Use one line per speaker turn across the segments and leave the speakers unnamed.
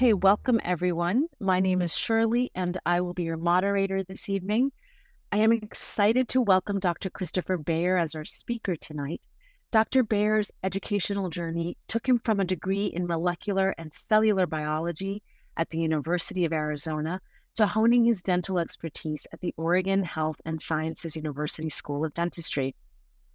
Okay, welcome everyone. My name is Shirley and I will be your moderator this evening. I am excited to welcome Dr. Christopher Baer as our speaker tonight. Dr. Baer's educational journey took him from a degree in molecular and cellular biology at the University of Arizona to honing his dental expertise at the Oregon Health and Sciences University School of Dentistry.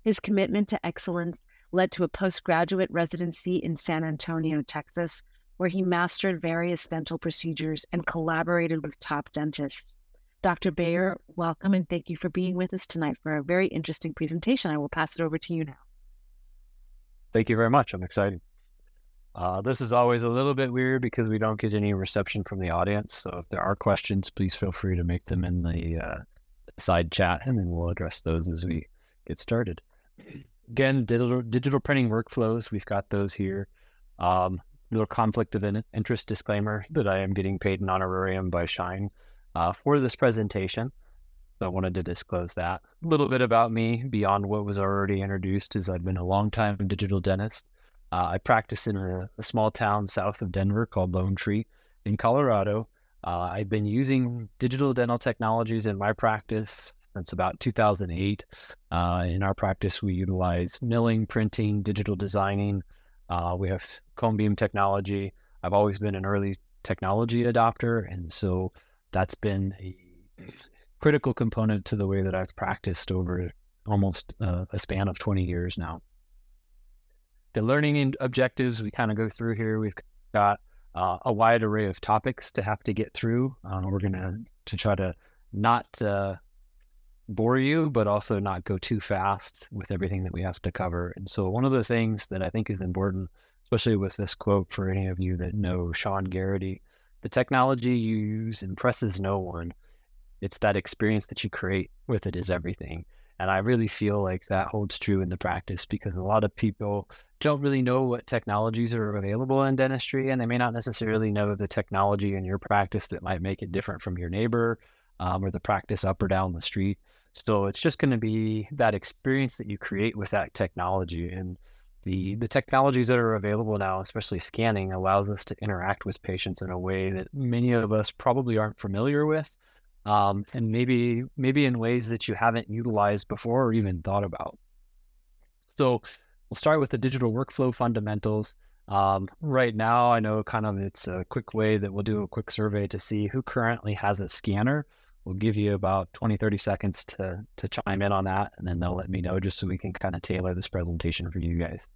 His commitment to excellence led to a postgraduate residency in San Antonio, Texas, where he mastered various dental procedures and collaborated with top dentists. Dr. Baer, welcome and thank you for being with us tonight for a very interesting presentation. I will pass it over to you now.
Thank you very much. I'm excited. This is always a little bit weird because we don't get any reception from the audience. So if there are questions, please feel free to make them in the side chat, and then we'll address those as we get started. Again, digital printing workflows, we've got those here. Little conflict of interest disclaimer that I am getting paid an honorarium by Schein for this presentation. So I wanted to disclose that. A little bit about me beyond what was already introduced is I've been a long-time digital dentist. I practice in a small town south of Denver called Lone Tree in Colorado. I've been using digital dental technologies in my practice since about 2008. In our practice, we utilize milling, printing, digital designing. We have cone beam technology. I've always been an early technology adopter, and so that's been a critical component to the way that I've practiced over almost a span of 20 years now. The learning objectives we kind of go through here. We've got a wide array of topics to have to get through. We're going to try to not bore you, but also not go too fast with everything that we have to cover. And so one of the things that I think is important, especially with this quote for any of you that know Sean Garrity, the technology you use impresses no one. It's that experience that you create with it is everything. And I really feel like that holds true in the practice because a lot of people don't really know what technologies are available in dentistry, and they may not necessarily know the technology in your practice that might make it different from your neighbor or the practice up or down the street. So it's just going to be that experience that you create with that technology. And the technologies that are available now, especially scanning, allows us to interact with patients in a way that many of us probably aren't familiar with. And maybe in ways that you haven't utilized before or even thought about. So we'll start with the digital workflow fundamentals. Right now, I know kind of it's a quick way that we'll do a quick survey to see who currently has a scanner. We'll give you about 20, 30 seconds to chime in on that, and then they'll let me know just so we can kind of tailor this presentation for you guys.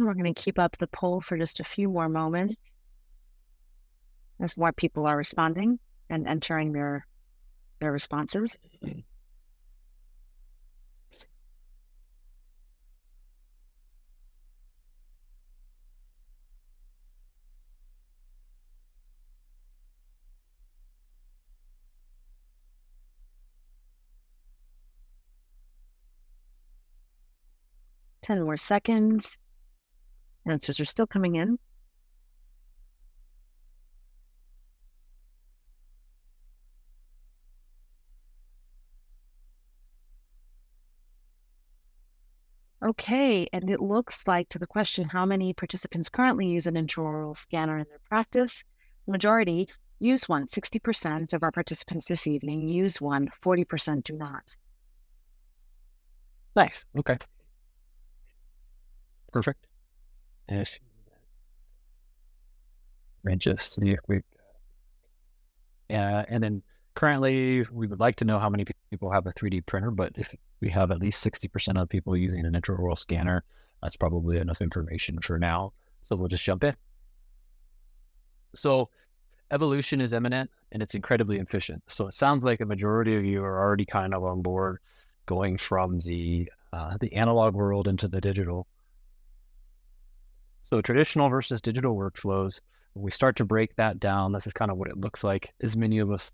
We're going to keep up the poll for just a few more moments as more people are responding and entering their responses. Ten more seconds. Answers are still coming in. Okay, and it looks like to the question, how many participants currently use an intraoral scanner in their practice? The majority use one. 60% of our participants this evening use one, 40% do not.
Nice. Okay. Perfect. Yes. And just see if we, and then currently we would like to know how many people have a 3D printer, but if we have at least 60% of people using an intraoral scanner, that's probably enough information for now. So we'll just jump in. So evolution is imminent and it's incredibly efficient. So it sounds like a majority of you are already kind of on board going from the analog world into the digital. So traditional versus digital workflows. When we start to break that down, this is kind of what it looks like. As many of us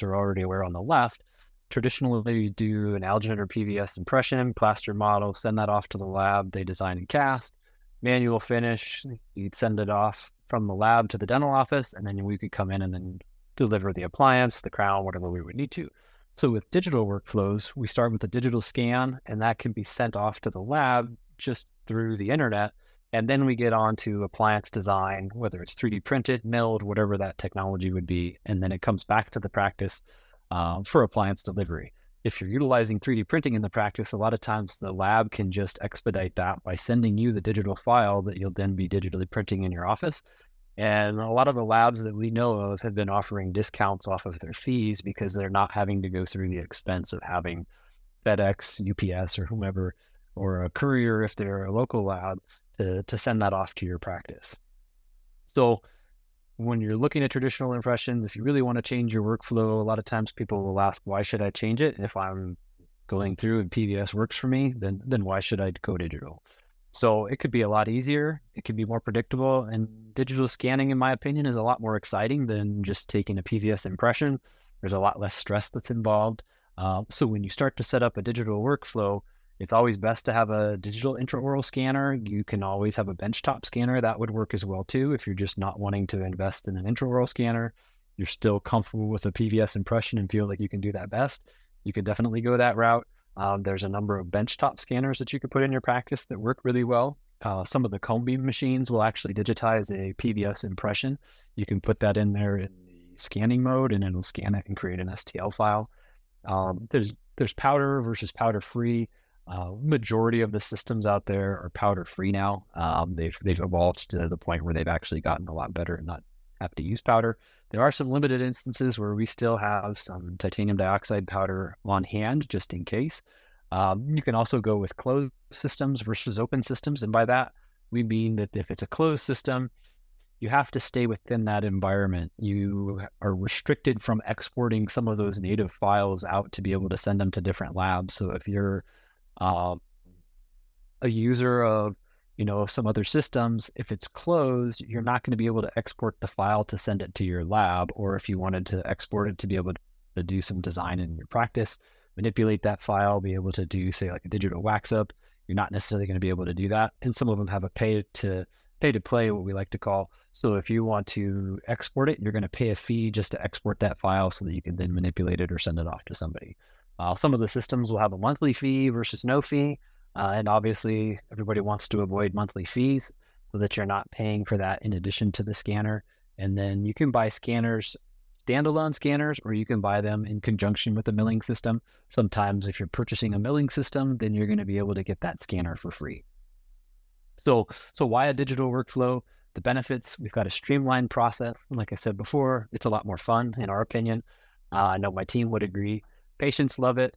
are already aware on the left, traditionally you do an alginate or PVS impression, plaster model, send that off to the lab, they design and cast, manual finish, you'd send it off from the lab to the dental office, and then we could come in and then deliver the appliance, the crown, whatever we would need to. So with digital workflows, we start with a digital scan, and that can be sent off to the lab just through the internet. And then we get on to appliance design, whether it's 3D printed, milled, whatever that technology would be. And then it comes back to the practice for appliance delivery. If you're utilizing 3D printing in the practice, a lot of times the lab can just expedite that by sending you the digital file that you'll then be digitally printing in your office. And a lot of the labs that we know of have been offering discounts off of their fees because they're not having to go through the expense of having FedEx, UPS, or whomever, or a courier if they're a local lab, to send that off to your practice. So when you're looking at traditional impressions, if you really want to change your workflow, a lot of times people will ask, why should I change it? If I'm going through and PVS works for me, then why should I go digital? So it could be a lot easier. It could be more predictable. And digital scanning, in my opinion, is a lot more exciting than just taking a PVS impression. There's a lot less stress that's involved. So when you start to set up a digital workflow, it's always best to have a digital intraoral scanner. You can always have a benchtop scanner. That would work as well too. If you're just not wanting to invest in an intraoral scanner, you're still comfortable with a PVS impression and feel like you can do that best, you could definitely go that route. There's a number of benchtop scanners that you could put in your practice that work really well. Some of the cone beam machines will actually digitize a PVS impression. You can put that in there in the scanning mode and it'll scan it and create an STL file. There's powder versus powder free. Majority of the systems out there are powder free now. They've evolved to the point where they've actually gotten a lot better and not have to use powder. There are some limited instances where we still have some titanium dioxide powder on hand just in case. You can also go with closed systems versus open systems. And by that, we mean that if it's a closed system, you have to stay within that environment. You are restricted from exporting some of those native files out to be able to send them to different labs. So if you're a user of, some other systems, if it's closed, you're not going to be able to export the file to send it to your lab. Or if you wanted to export it to be able to do some design in your practice, manipulate that file, be able to do, say, like a digital wax up, you're not necessarily going to be able to do that. And some of them have a pay to play, what we like to call. So if you want to export it, you're going to pay a fee just to export that file so that you can then manipulate it or send it off to somebody. Some of the systems will have a monthly fee versus no fee. And obviously, everybody wants to avoid monthly fees so that you're not paying for that in addition to the scanner. And then you can buy scanners, standalone scanners, or you can buy them in conjunction with a milling system. Sometimes if you're purchasing a milling system, then you're going to be able to get that scanner for free. So why a digital workflow? The benefits, we've got a streamlined process. And like I said before, it's a lot more fun, in our opinion. I know my team would agree. Patients love it.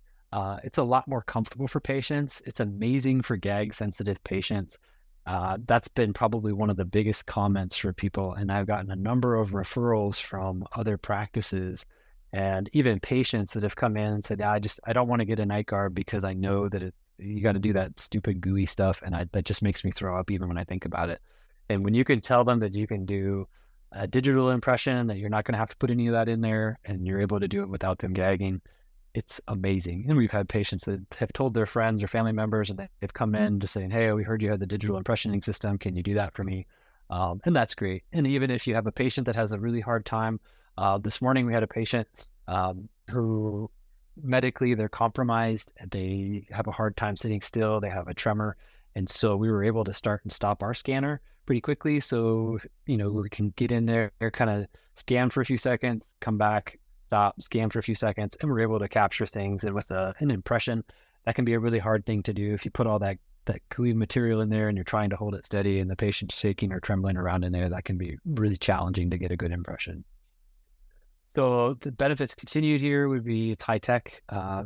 It's a lot more comfortable for patients. It's amazing for gag-sensitive patients. That's been probably one of the biggest comments for people. And I've gotten a number of referrals from other practices and even patients that have come in and said, I don't want to get a night guard because I know that you got to do that stupid gooey stuff. And that just makes me throw up even when I think about it. And when you can tell them that you can do a digital impression, that you're not going to have to put any of that in there and you're able to do it without them gagging, it's amazing. And we've had patients that have told their friends or family members, and they've come in just saying, hey, we heard you had the digital impressioning system. Can you do that for me? And that's great. And even if you have a patient that has a really hard time, this morning we had a patient who medically they're compromised. They have a hard time sitting still. They have a tremor. And so we were able to start and stop our scanner pretty quickly. So, we can get in there, kind of scan for a few seconds, come back, stop, scan for a few seconds, and we're able to capture things. And with an impression, that can be a really hard thing to do. If you put all that gooey material in there and you're trying to hold it steady and the patient's shaking or trembling around in there, that can be really challenging to get a good impression. So the benefits continued here would be it's high tech. I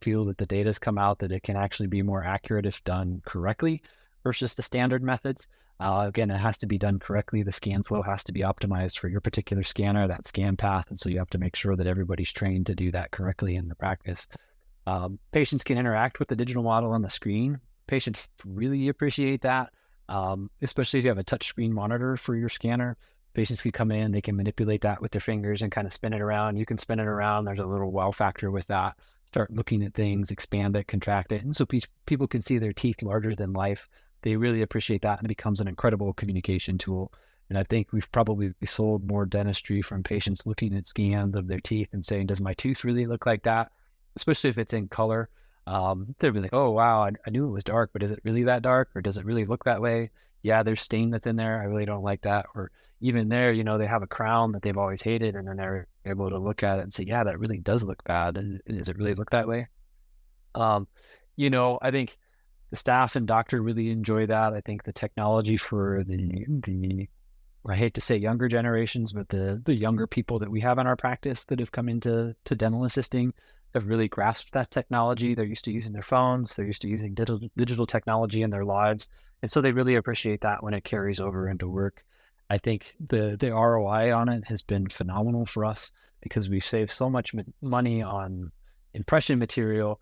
feel that the data's come out that it can actually be more accurate if done correctly versus the standard methods. Again, it has to be done correctly. The scan flow has to be optimized for your particular scanner, that scan path. And so you have to make sure that everybody's trained to do that correctly in the practice. Patients can interact with the digital model on the screen. Patients really appreciate that, especially if you have a touch screen monitor for your scanner. Patients can come in, they can manipulate that with their fingers and kind of spin it around. You can spin it around. There's a little wow factor with that. Start looking at things, expand it, contract it. And so people can see their teeth larger than life. They really appreciate that, and it becomes an incredible communication tool. And I think we've probably sold more dentistry from patients looking at scans of their teeth and saying, does my tooth really look like that? Especially if it's in color. They'll be like, oh, wow, I knew it was dark, but is it really that dark? Or does it really look that way? Yeah, there's stain that's in there. I really don't like that. Or even there, they have a crown that they've always hated, and then they're able to look at it and say, yeah, that really does look bad. Does it really look that way? I think the staff and doctor really enjoy that. I think the technology for the I hate to say younger generations, but the younger people that we have in our practice that have come into dental assisting have really grasped that technology. They're used to using their phones. They're used to using digital technology in their lives. And so they really appreciate that when it carries over into work. I think the ROI on it has been phenomenal for us because we've saved so much money on impression material.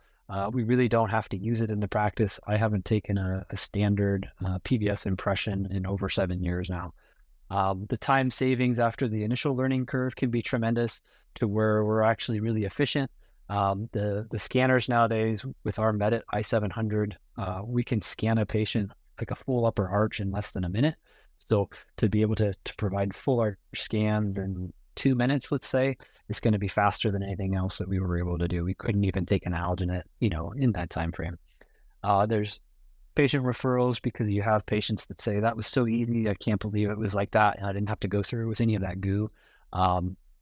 We really don't have to use it in the practice. I haven't taken a standard PVS impression in over 7 years now. The time savings after the initial learning curve can be tremendous to where we're actually really efficient. The scanners nowadays with our Medit i700, we can scan a patient like a full upper arch in less than a minute. So to be able to provide full arch scans in 2 minutes, let's say, it's going to be faster than anything else that we were able to do. We couldn't even take an alginate, in that time frame. There's patient referrals because you have patients that say, that was so easy, I can't believe it was like that, and I didn't have to go through with any of that goo.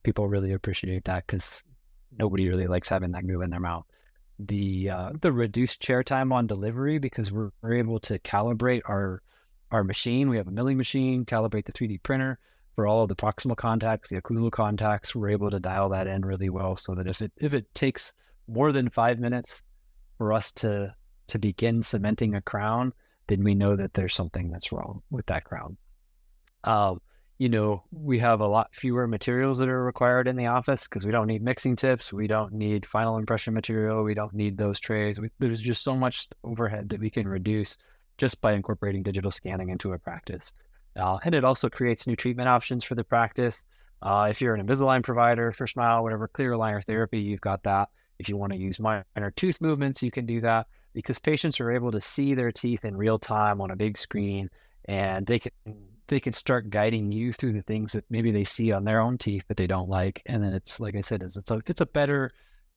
People really appreciate that because nobody really likes having that goo in their mouth. The reduced chair time on delivery, because we're able to calibrate our machine. We have a milling machine, calibrate the 3D printer for all of the proximal contacts, the occlusal contacts. We're able to dial that in really well so that if it takes more than 5 minutes for us to begin cementing a crown, then we know that there's something that's wrong with that crown. We have a lot fewer materials that are required in the office because we don't need mixing tips. We don't need final impression material. We don't need those trays. There's just so much overhead that we can reduce just by incorporating digital scanning into a practice. And it also creates new treatment options for the practice. If you're an Invisalign provider, First Smile, whatever, clear aligner therapy, you've got that. If you want to use minor tooth movements, you can do that because patients are able to see their teeth in real time on a big screen, and they can start guiding you through the things that maybe they see on their own teeth that they don't like. And then it's, like I said, it's a better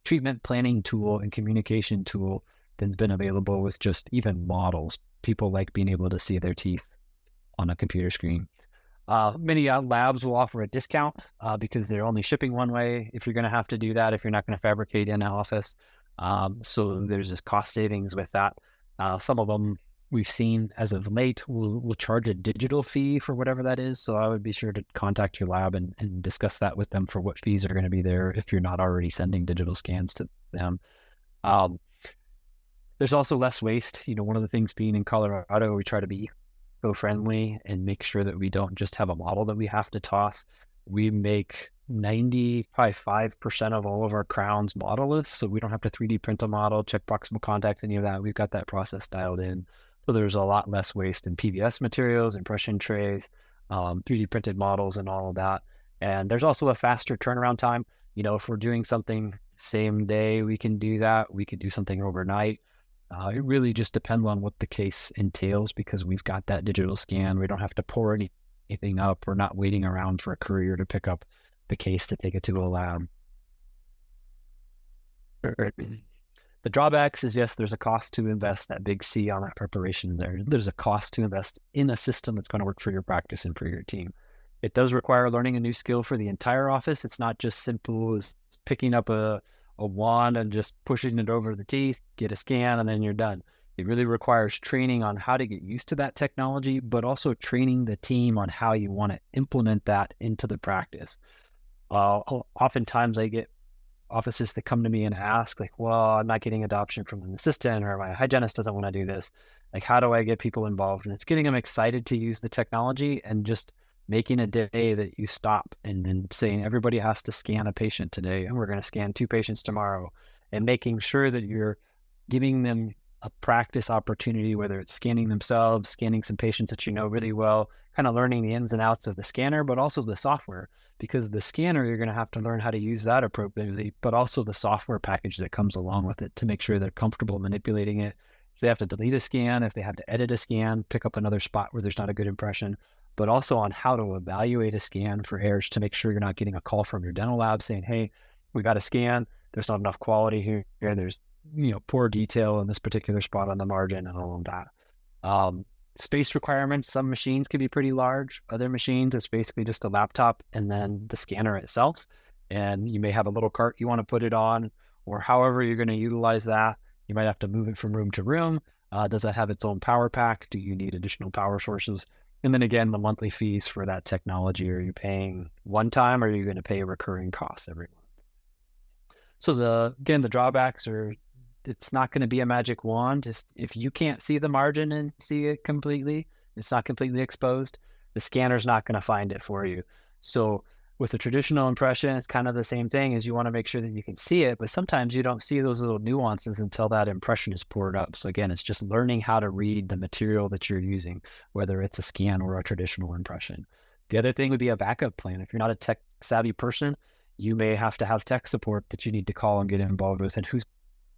treatment planning tool and communication tool than's been available with just even models. People like being able to see their teeth on a computer screen. Many labs will offer a discount because they're only shipping one way if you're going to have to do that, if you're not going to fabricate in office. So there's this cost savings with that. Some of them we've seen as of late will charge a digital fee for whatever that is. So I would be sure to contact your lab and discuss that with them for what fees are going to be there if you're not already sending digital scans to them. There's also less waste. One of the things being in Colorado, we try to be eco-friendly and make sure that we don't just have a model that we have to toss. We make 95% of all of our crowns modelless, so we don't have to 3D print a model, check proximal contacts, any of that. We've got that process dialed in. So there's a lot less waste in PVS materials, impression trays, 3D printed models and all of that. And there's also a faster turnaround time. If we're doing something same day, we can do that. We could do something overnight. It really just depends on what the case entails because we've got that digital scan. We don't have to pour anything up. We're not waiting around for a courier to pick up the case to take it to a lab. The drawbacks is, yes, there's a cost to invest, that big C on that preparation there. There's a cost to invest in a system that's going to work for your practice and for your team. It does require learning a new skill for the entire office. It's not just simple as picking up a wand and just pushing it over the teeth, get a scan, and then you're done. It really requires training on how to get used to that technology, but also training the team on how you want to implement that into the practice. Oftentimes I get offices that come to me and ask, like, well, I'm not getting adoption from an assistant, or my hygienist doesn't want to do this. Like, how do I get people involved? And it's getting them excited to use the technology and just making a day that you stop and then saying everybody has to scan a patient today, and we're going to scan 2 patients tomorrow, and making sure that you're giving them a practice opportunity, whether it's scanning themselves, scanning some patients that you know really well, kind of learning the ins and outs of the scanner, but also the software, because the scanner, you're going to have to learn how to use that appropriately, but also the software package that comes along with it to make sure they're comfortable manipulating it. If they have to delete a scan, if they have to edit a scan, pick up another spot where there's not a good impression, but also on how to evaluate a scan for errors to make sure you're not getting a call from your dental lab saying, hey, we got a scan, there's not enough quality here, there's poor detail in this particular spot on the margin and all of that. Space requirements, some machines can be pretty large. Other machines, it's basically just a laptop and then the scanner itself. And you may have a little cart you want to put it on, or however you're going to utilize that. You might have to move it from room to room. Does that have its own power pack? Do you need additional power sources? And then again, the monthly fees for that technology. Are you paying one time, or are you going to pay a recurring cost every month? So the drawbacks are, it's not going to be a magic wand. If you can't see the margin and see it completely, it's not completely exposed, the scanner's not going to find it for you. So with a traditional impression, it's kind of the same thing, as you want to make sure that you can see it, but sometimes you don't see those little nuances until that impression is poured up. So again, it's just learning how to read the material that you're using, whether it's a scan or a traditional impression. The other thing would be a backup plan. If you're not a tech savvy person, you may have to have tech support that you need to call and get involved with. And who's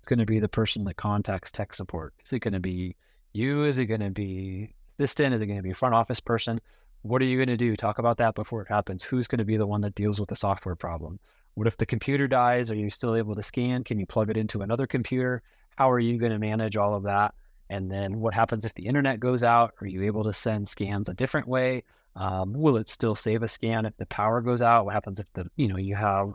going to be the person that contacts tech support? Is it going to be you? Is it going to be assistant? Is it going to be a front office person? What are you going to do? Talk about that before it happens. Who's going to be the one that deals with the software problem? What if the computer dies? Are you still able to scan? Can you plug it into another computer? How are you going to manage all of that? And then what happens if the internet goes out? Are you able to send scans a different way? Will it still save a scan if the power goes out? What happens if you have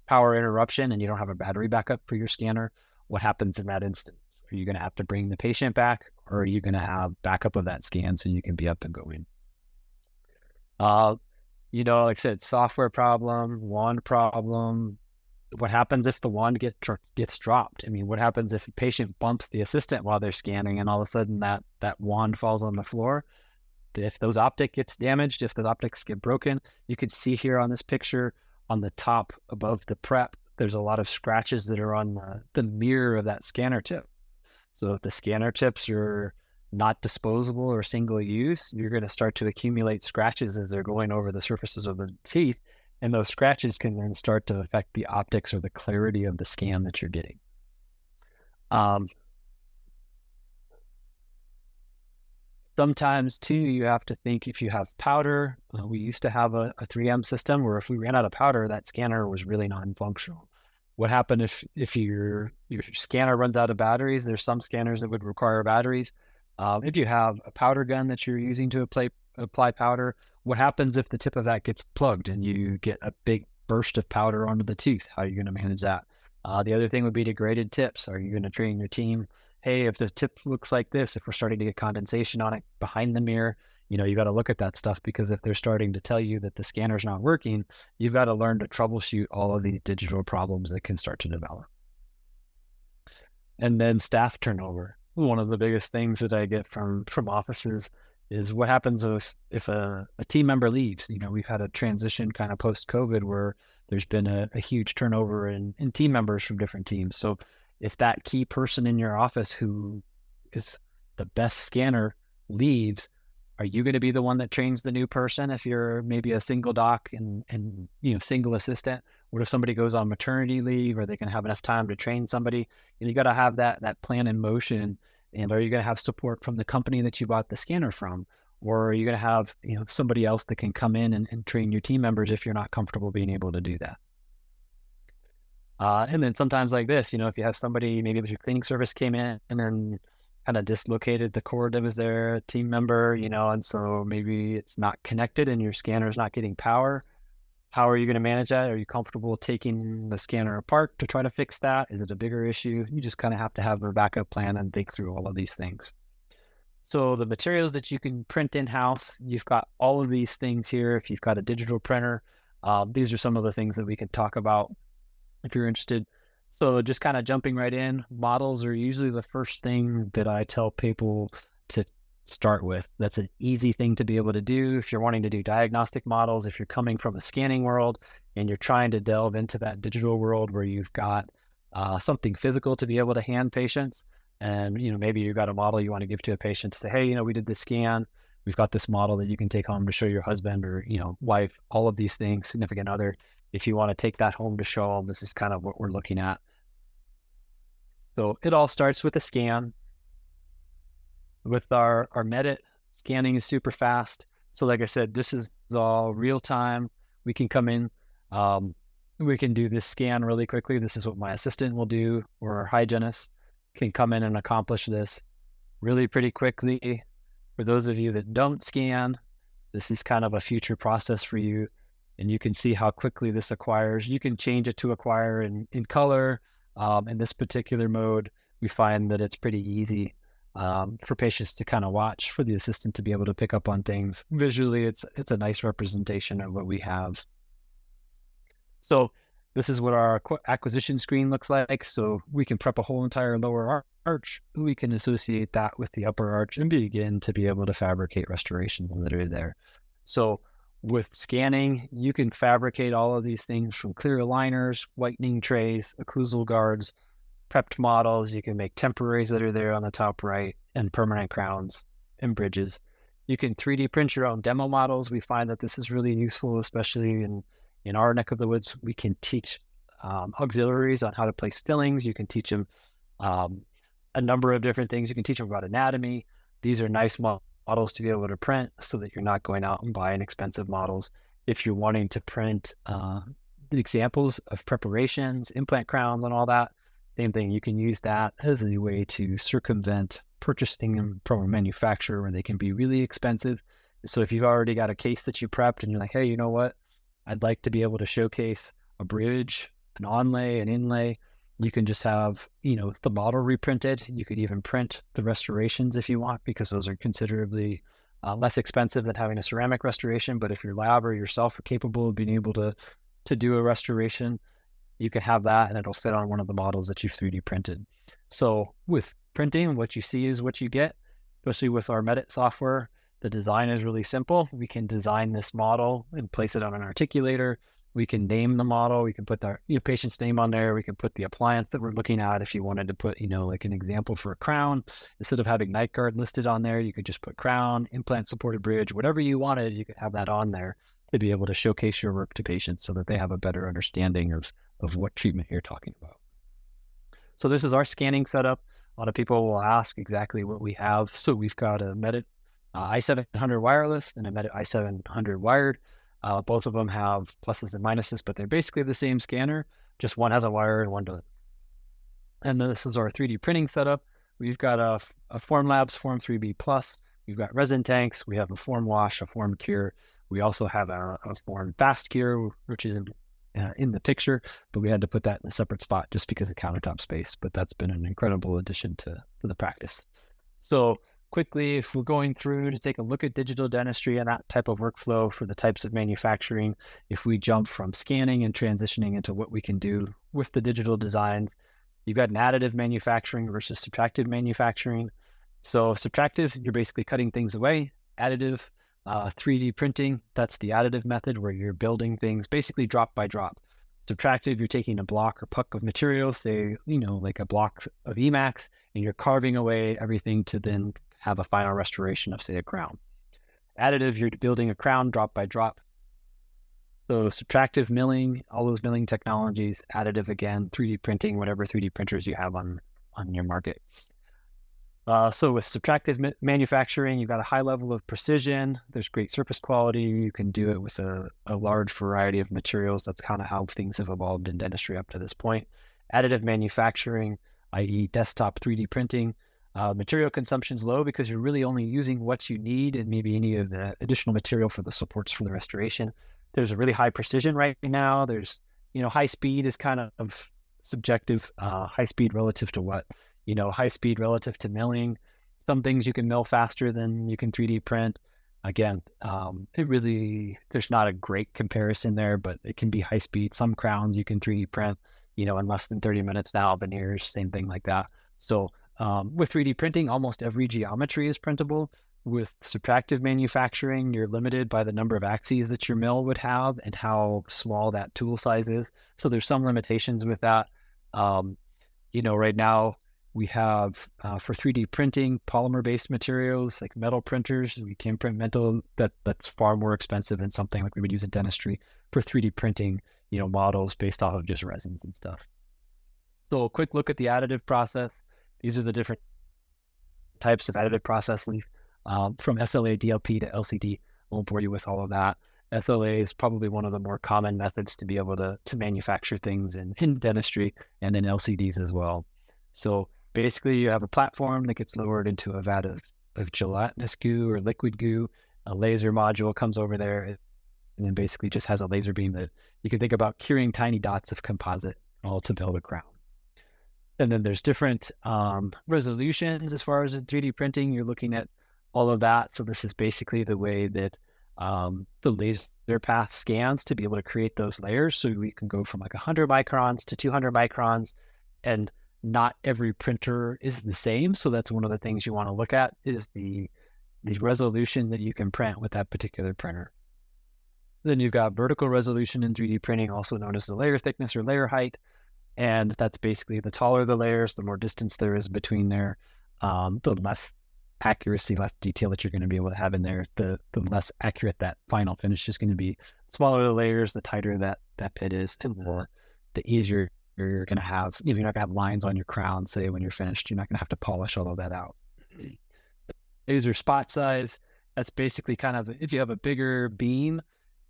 power interruption and you don't have a battery backup for your scanner? What happens in that instance? Are you going to have to bring the patient back, or are you going to have backup of that scan so you can be up and going? Like I said, software problem, wand problem. What happens if the wand gets dropped? I mean, what happens if a patient bumps the assistant while they're scanning and all of a sudden that wand falls on the floor? If those optic gets damaged, if those optics get broken, you can see here on this picture on the top above the prep, there's a lot of scratches that are on the mirror of that scanner tip. So if the scanner tips are not disposable or single use, you're going to start to accumulate scratches as they're going over the surfaces of the teeth. And those scratches can then start to affect the optics or the clarity of the scan that you're getting. Sometimes too, you have to think, if you have powder, we used to have a 3M system where if we ran out of powder, that scanner was really non-functional. What happened if your scanner runs out of batteries? There's some scanners that would require batteries. If you have a powder gun that you're using to apply powder, what happens if the tip of that gets plugged and you get a big burst of powder onto the tooth? How are you going to manage that? The other thing would be degraded tips. Are you going to train your team? Hey, if the tip looks like this, if we're starting to get condensation on it behind the mirror, you got to look at that stuff, because if they're starting to tell you that the scanner's not working, you've got to learn to troubleshoot all of these digital problems that can start to develop. And then staff turnover. One of the biggest things that I get from offices is what happens if a team member leaves. We've had a transition kind of post-COVID where there's been a huge turnover in team members from different teams. So if that key person in your office who is the best scanner leaves, are you going to be the one that trains the new person if you're maybe a single doc and single assistant? What if somebody goes on maternity leave? Are they going to have enough time to train somebody? And you got to have that plan in motion. And are you going to have support from the company that you bought the scanner from? Or are you going to have somebody else that can come in and train your team members if you're not comfortable being able to do that? And then sometimes like this, if you have somebody, maybe if your cleaning service came in and then kind of dislocated the cord that was their team member, and so maybe it's not connected and your scanner is not getting power. How are you going to manage that? Are you comfortable taking the scanner apart to try to fix that? Is it a bigger issue? You just kind of have to have a backup plan and think through all of these things. So the materials that you can print in-house, you've got all of these things here. If you've got a digital printer, these are some of the things that we can talk about if you're interested. So just kind of jumping right in, models are usually the first thing that I tell people to start with. That's an easy thing to be able to do if you're wanting to do diagnostic models. If you're coming from a scanning world and you're trying to delve into that digital world where you've got something physical to be able to hand patients, And, maybe you got a model you want to give to a patient, say, hey, we did this scan. We've got this model that you can take home to show your husband or, wife, all of these things, significant other. If you want to take that home to show them, this is kind of what we're looking at. So it all starts with a scan. With our Medit, scanning is super fast. So like I said, this is all real time. We can come in, we can do this scan really quickly. This is what my assistant will do, or our hygienist can come in and accomplish this really pretty quickly. For those of you that don't scan, this is kind of a future process for you. And you can see how quickly this acquires. You can change it to acquire in color. In this particular mode, we find that it's pretty easy for patients to kind of watch, for the assistant to be able to pick up on things. Visually, it's a nice representation of what we have. So this is what our acquisition screen looks like. So we can prep a whole entire lower arch. We can associate that with the upper arch and begin to be able to fabricate restorations that are there. So with scanning, you can fabricate all of these things from clear aligners, whitening trays, occlusal guards, prepped models. You can make temporaries that are there on the top right, and permanent crowns and bridges. You can 3D print your own demo models. We find that this is really useful, especially in our neck of the woods. We can teach auxiliaries on how to place fillings. You can teach them a number of different things. You can teach them about anatomy. These are nice models to be able to print so that you're not going out and buying expensive models. If you're wanting to print the examples of preparations, implant crowns and all that, same thing. You can use that as a way to circumvent purchasing them from a manufacturer where they can be really expensive. So if you've already got a case that you prepped and you're like, hey, you know what? I'd like to be able to showcase a bridge, an onlay, an inlay. You can just have, the model reprinted. You could even print the restorations if you want, because those are considerably less expensive than having a ceramic restoration. But if your lab or yourself are capable of being able to do a restoration, you can have that and it'll fit on one of the models that you've 3D printed. So with printing, what you see is what you get, especially with our Medit software. The design is really simple. We can design this model and place it on an articulator. We can name the model. We can put the patient's name on there. We can put the appliance that we're looking at. If you wanted to put, like an example for a crown, instead of having night guard listed on there, you could just put crown, implant supported bridge, whatever you wanted, you could have that on there to be able to showcase your work to patients so that they have a better understanding of what treatment you're talking about. So this is our scanning setup. A lot of people will ask exactly what we have. So we've got a Medit i700 wireless and a Medit i700 wired. Both of them have pluses and minuses, but they're basically the same scanner. Just one has a wire and one doesn't. And this is our 3D printing setup. We've got a Formlabs Form 3B Plus. We've got resin tanks. We have a Form Wash, a Form Cure. We also have a Form Fast Cure, which is in the picture, but we had to put that in a separate spot just because of countertop space. But that's been an incredible addition to the practice. So quickly, if we're going through to take a look at digital dentistry and that type of workflow for the types of manufacturing, if we jump from scanning and transitioning into what we can do with the digital designs, you've got an additive manufacturing versus subtractive manufacturing. So subtractive, you're basically cutting things away. Additive, 3D printing, that's the additive method where you're building things basically drop by drop. Subtractive, you're taking a block or puck of material, say, like a block of Emax, and you're carving away everything to then have a final restoration of, say, a crown. Additive, you're building a crown drop by drop. So subtractive milling, all those milling technologies. Additive, again, 3D printing, whatever 3D printers you have on your market. So with subtractive manufacturing, you've got a high level of precision. There's great surface quality. You can do it with a large variety of materials. That's kind of how things have evolved in dentistry up to this point. Additive manufacturing, i.e. desktop 3D printing, material consumption is low because you're really only using what you need and maybe any of the additional material for the supports for the restoration. There's a really high precision right now. There's, high speed is kind of subjective. High speed relative to what? High speed relative to milling. Some things you can mill faster than you can 3D print. Again, there's not a great comparison there, but it can be high speed. Some crowns you can 3D print, in less than 30 minutes now. Veneers, same thing like that. So with 3D printing, almost every geometry is printable. With subtractive manufacturing, you're limited by the number of axes that your mill would have and how small that tool size is. So there's some limitations with that. Right now, We have, for 3D printing, polymer-based materials like metal printers. We can print metal that's far more expensive than something like we would use in dentistry for 3D printing, models based off of just resins and stuff. So a quick look at the additive process. These are the different types of additive processes, from SLA, DLP to LCD. I won't bore you with all of that. SLA is probably one of the more common methods to be able to manufacture things in dentistry, and then LCDs as well. So basically you have a platform that gets lowered into a vat of gelatinous goo or liquid goo. A laser module comes over there, and then basically just has a laser beam that you can think about curing tiny dots of composite all to build a crown. And then there's different resolutions as far as the 3D printing. You're looking at all of that. So this is basically the way that the laser path scans to be able to create those layers. So we can go from like 100 microns to 200 microns, and not every printer is the same. So that's one of the things you want to look at, is the resolution that you can print with that particular printer. Then you've got vertical resolution in 3D printing, also known as the layer thickness or layer height. And that's basically the taller the layers, the more distance there is between there, the less accuracy, less detail that you're going to be able to have in there, the less accurate that final finish is going to be. The smaller the layers, the tighter that pit is, and the easier you're going to have. You're not going to have lines on your crown, say, when you're finished. You're not going to have to polish all of that out. Laser spot size, that's basically kind of, if you have a bigger beam,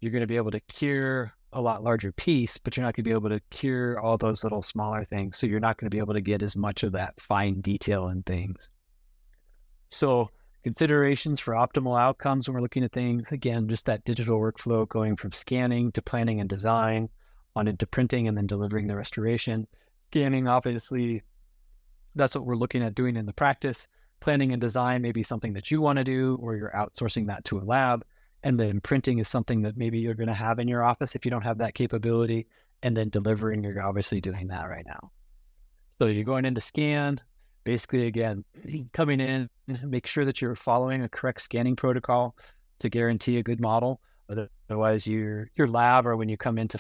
you're going to be able to cure a lot larger piece, but you're not going to be able to cure all those little smaller things. So you're not going to be able to get as much of that fine detail in things. So considerations for optimal outcomes when we're looking at things, again, just that digital workflow going from scanning to planning and design on into printing and then delivering the restoration. Scanning, obviously, that's what we're looking at doing in the practice. Planning and design may be something that you want to do, or you're outsourcing that to a lab. And then printing is something that maybe you're going to have in your office if you don't have that capability. And then delivering, you're obviously doing that right now. So you're going into scan, basically, again, coming in, make sure that you're following a correct scanning protocol to guarantee a good model. Otherwise, your lab, or when you come in to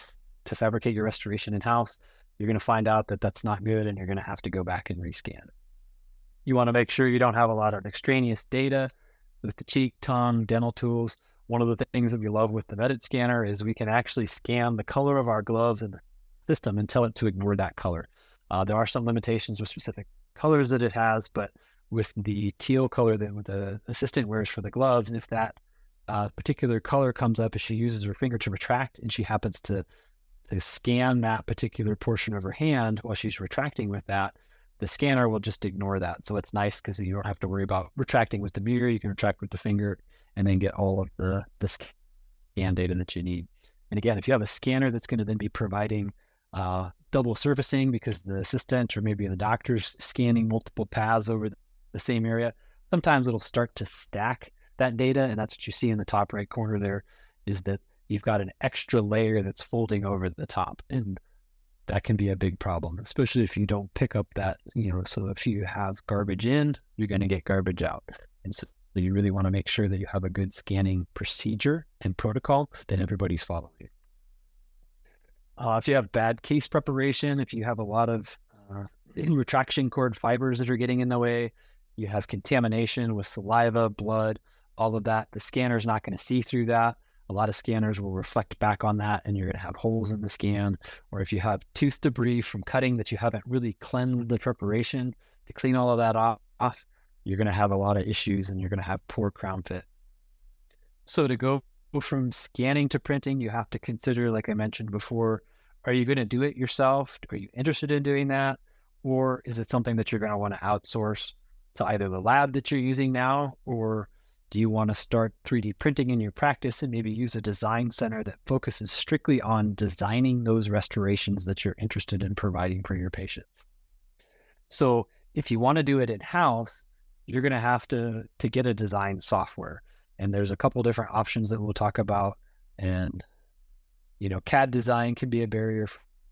fabricate your restoration in-house, you're going to find out that that's not good, and you're going to have to go back and rescan. You want to make sure you don't have a lot of extraneous data with the cheek, tongue, dental tools. One of the things that we love with the Medit scanner is we can actually scan the color of our gloves in the system and tell it to ignore that color. There are some limitations with specific colors that it has, but with the teal color that the assistant wears for the gloves, and if that particular color comes up as she uses her finger to retract, and she happens to scan that particular portion of her hand while she's retracting with that, the scanner will just ignore that. So it's nice because you don't have to worry about retracting with the mirror. You can retract with the finger and then get all of the scan data that you need. And again, if you have a scanner that's going to then be providing double surfacing because the assistant or maybe the doctor's scanning multiple paths over the same area, sometimes it'll start to stack that data. And that's what you see in the top right corner there, is that you've got an extra layer that's folding over the top. And that can be a big problem, especially if you don't pick up that, so if you have garbage in, you're going to get garbage out. And so you really want to make sure that you have a good scanning procedure and protocol that everybody's following. If you have bad case preparation, if you have a lot of retraction cord fibers that are getting in the way, you have contamination with saliva, blood, all of that, the scanner's not going to see through that. A lot of scanners will reflect back on that, and you're going to have holes in the scan. Or if you have tooth debris from cutting that you haven't really cleansed the preparation to clean all of that off, you're going to have a lot of issues, and you're going to have poor crown fit. So to go from scanning to printing, you have to consider, like I mentioned before, are you going to do it yourself? Are you interested in doing that? Or is it something that you're going to want to outsource to either the lab that you're using now, or do you want to start 3D printing in your practice and maybe use a design center that focuses strictly on designing those restorations that you're interested in providing for your patients? So if you want to do it in-house, you're going to have to get a design software. And there's a couple different options that we'll talk about. And, CAD design can be a barrier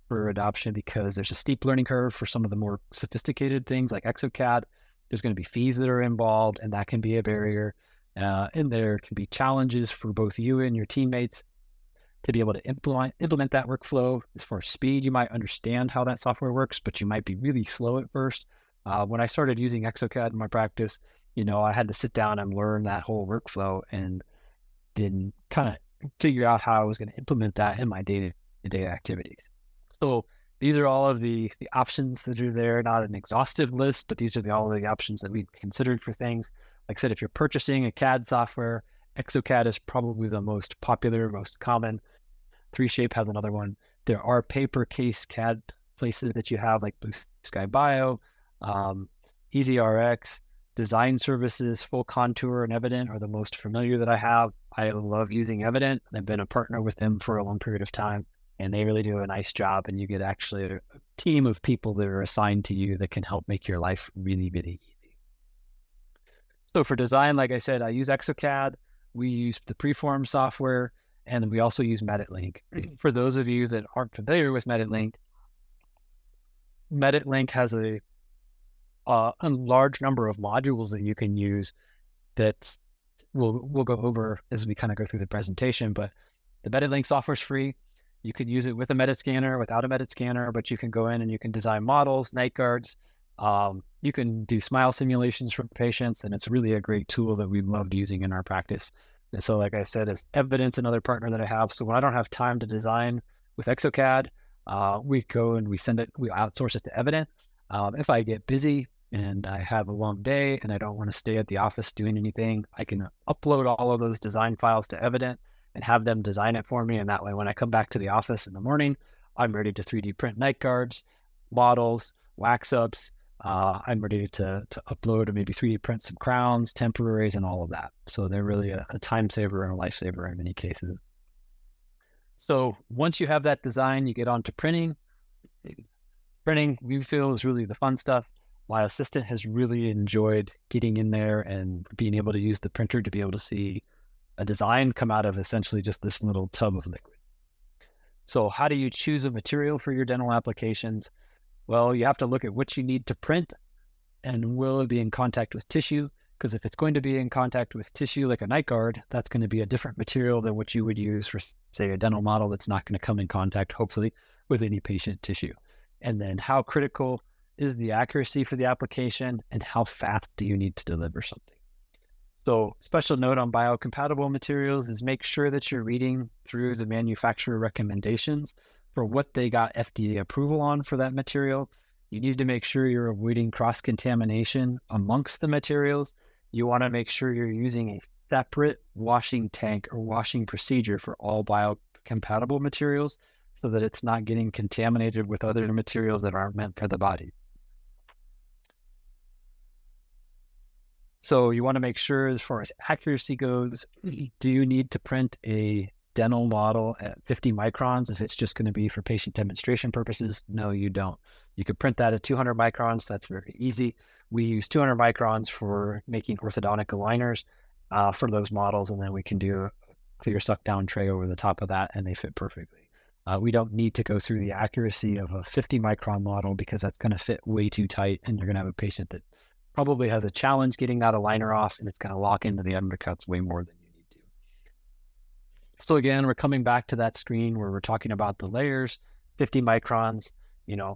for adoption because there's a steep learning curve for some of the more sophisticated things like ExoCAD. There's going to be fees that are involved, and that can be a barrier. And there can be challenges for both you and your teammates to be able to implement that workflow. As far as speed, you might understand how that software works, but you might be really slow at first. When I started using exocad in my practice, I had to sit down and learn that whole workflow and then kind of figure out how I was going to implement that in my day-to-day activities. So these are all of the options that are there, not an exhaustive list, but these are all of the options that we've considered for things. Like I said, if you're purchasing a CAD software, exocad is probably the most popular, most common. 3Shape has another one. There are paper case CAD places that you have, like Blue Sky Bio, EasyRx, Design Services, Full Contour, and Evident are the most familiar that I have. I love using Evident. I've been a partner with them for a long period of time, and they really do a nice job. And you get actually a team of people that are assigned to you that can help make your life really, really easy. So for design, like I said, I use exocad. We use the Preform software, and we also use Medit. For those of you that aren't familiar with Medit, Medit has a large number of modules that you can use that we'll go over as we kind of go through the presentation. But the Medit software is free. You can use it with a Medit scanner, without a Medit scanner, but you can go in and you can design models, night guards. You can do smile simulations for patients, and it's really a great tool that we loved using in our practice. And so, like I said, it's Evidence, another partner that I have. So when I don't have time to design with exocad, we go and we outsource it to Evident. If I get busy and I have a long day and I don't want to stay at the office doing anything, I can upload all of those design files to Evident and have them design it for me. And that way, when I come back to the office in the morning, I'm ready to 3D print night guards, models, wax ups. I'm ready to upload and maybe 3D print some crowns, temporaries, and all of that. So they're really a time saver and a lifesaver in many cases. So once you have that design, you get on to printing. Printing, we feel, is really the fun stuff. My assistant has really enjoyed getting in there and being able to use the printer to be able to see a design come out of essentially just this little tub of liquid. So how do you choose a material for your dental applications? Well, you have to look at what you need to print and will it be in contact with tissue? Because if it's going to be in contact with tissue like a night guard, that's going to be a different material than what you would use for, say, a dental model that's not going to come in contact, hopefully, with any patient tissue. And then how critical is the accuracy for the application, and how fast do you need to deliver something? So special note on biocompatible materials is make sure that you're reading through the manufacturer recommendations for what they got FDA approval on for that material. You need to make sure you're avoiding cross-contamination amongst the materials. You want to make sure you're using a separate washing tank or washing procedure for all biocompatible materials so that it's not getting contaminated with other materials that aren't meant for the body. So you want to make sure, as far as accuracy goes, do you need to print a dental model at 50 microns if it's just going to be for patient demonstration purposes? No, you don't. You could print that at 200 microns. That's very easy. We use 200 microns for making orthodontic aligners for those models, and then we can do a clear suck down tray over the top of that, and they fit perfectly. We don't need to go through the accuracy of a 50 micron model because that's going to fit way too tight, and you're going to have a patient that probably has a challenge getting that aligner off, and it's going to lock into the undercuts way more than you need to. So again, we're coming back to that screen where we're talking about the layers, 50 microns,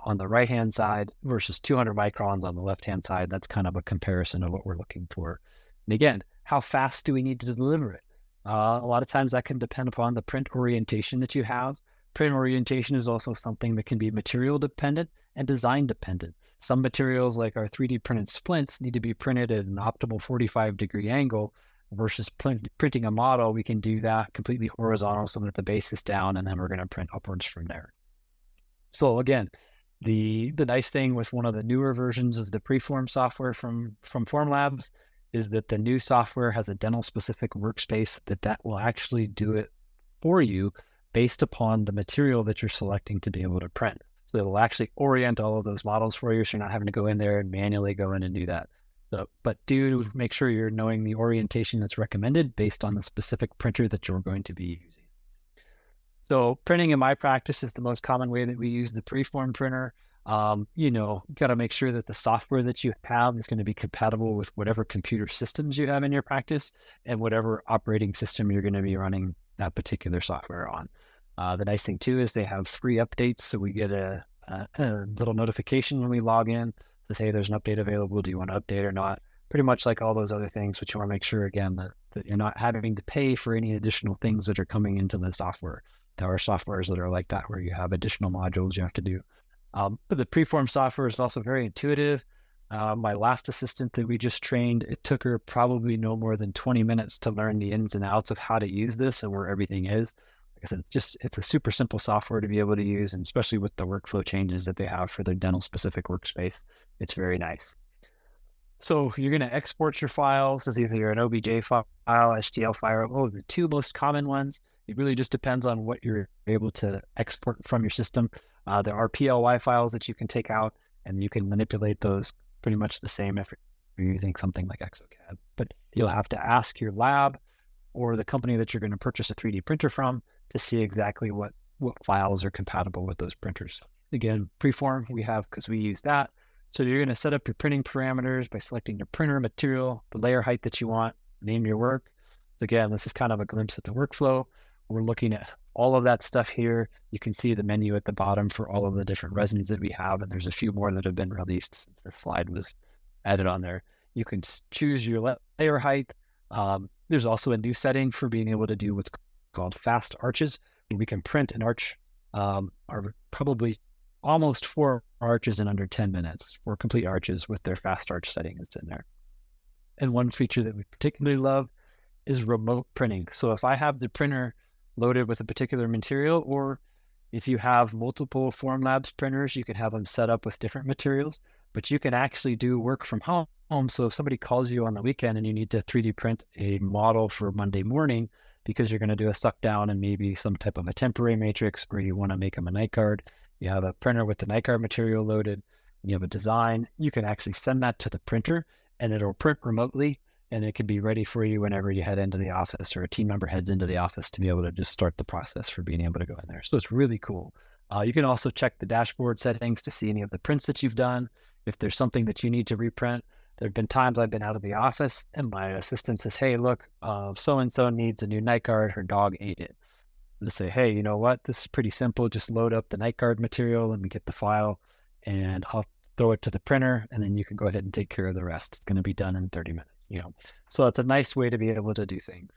on the right-hand side versus 200 microns on the left-hand side. That's kind of a comparison of what we're looking for. And again, how fast do we need to deliver it? A lot of times that can depend upon the print orientation that you have. Print orientation is also something that can be material dependent and design dependent. Some materials, like our 3D printed splints, need to be printed at an optimal 45-degree angle versus printing a model. We can do that completely horizontal so that the base is down, and then we're going to print upwards from there. So again, the nice thing with one of the newer versions of the Preform software from Formlabs is that the new software has a dental-specific workspace that will actually do it for you based upon the material that you're selecting to be able to print. So it'll actually orient all of those models for you, so you're not having to go in there and manually go in and do that. So, but do make sure you're knowing the orientation that's recommended based on the specific printer that you're going to be using. So printing in my practice is the most common way that we use the Preform printer. You got to make sure that the software that you have is going to be compatible with whatever computer systems you have in your practice and whatever operating system you're going to be running that particular software on. The nice thing too is they have free updates, so we get a little notification when we log in. to say there's an update available. Do you want to update or not? Pretty much like all those other things, but you want to make sure, again, that you're not having to pay for any additional things that are coming into the software. There are softwares that are like that, where you have additional modules you have to do. But the preform software is also very intuitive. My last assistant that we just trained, it took her probably no more than 20 minutes to learn the ins and outs of how to use this and where everything is. Like I said, it's a super simple software to be able to use, and especially with the workflow changes that they have for their dental specific workspace, it's very nice. So you're going to export your files as either an OBJ file, HTML file, the two most common ones. It really just depends on what you're able to export from your system. There are PLY files that you can take out, and you can manipulate those pretty much the same if you're using something like exocad. But you'll have to ask your lab or the company that you're going to purchase a 3D printer from to see exactly what files are compatible with those printers. Again, preform we have because we use that. So you're going to set up your printing parameters by selecting your printer material, the layer height that you want, name your work. So again, this is kind of a glimpse at the workflow. We're looking at all of that stuff here. You can see the menu at the bottom for all of the different resins that we have, and there's a few more that have been released since the slide was added on there. You can choose your layer height. There's also a new setting for being able to do what's called fast arches, where we can print an arch, or probably almost 4 arches in under 10 minutes, 4 complete arches with their fast arch setting that's in there. And one feature that we particularly love is remote printing. So if I have the printer loaded with a particular material, or if you have multiple Formlabs printers, you can have them set up with different materials, but you can actually do work from home. So if somebody calls you on the weekend and you need to 3D print a model for Monday morning, because you're going to do a suck down and maybe some type of a temporary matrix where you want to make them a night guard, you have a printer with the night guard material loaded, you have a design, you can actually send that to the printer and it'll print remotely, and it can be ready for you whenever you head into the office or a team member heads into the office to be able to just start the process for being able to go in there. So it's really cool. You can also check the dashboard settings to see any of the prints that you've done. If there's something that you need to reprint, there have been times I've been out of the office and my assistant says, hey, look, so-and-so needs a new night guard, her dog ate it. To say, hey, you know what? This is pretty simple. Just load up the night guard material and we get the file, and I'll throw it to the printer, and then you can go ahead and take care of the rest. It's going to be done in 30 minutes. So it's a nice way to be able to do things.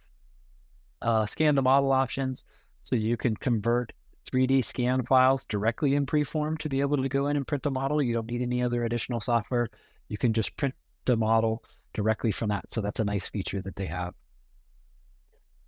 Scan the model options, so you can convert 3D scan files directly in Preform to be able to go in and print the model. You don't need any other additional software. You can just print the model directly from that. So that's a nice feature that they have.